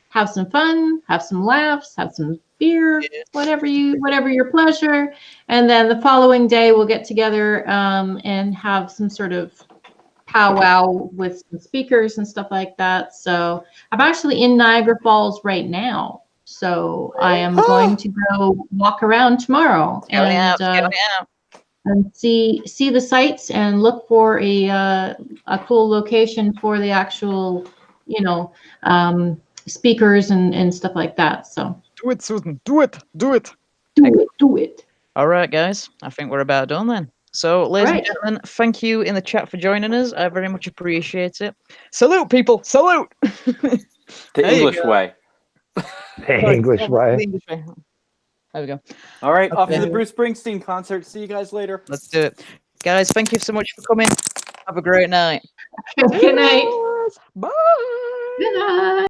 have some fun, have some laughs, have some beer, whatever your pleasure. And then the following day we'll get together and have some sort of powwow with some speakers and stuff like that. So I'm actually in Niagara Falls right now. So I am going to go walk around tomorrow and see the sights and look for a cool location for the actual, speakers and stuff like that. So Do it, Susan. Do it. Do it. All right, guys. I think we're about done then. So, ladies and gentlemen, thank you in the chat for joining us. I very much appreciate it. Salute, people. Salute. The English way. The English way. There we go. All right, off to the Bruce Springsteen concert. See you guys later. Let's do it. Guys, thank you so much for coming. Have a great night. Good night. Bye. Good night.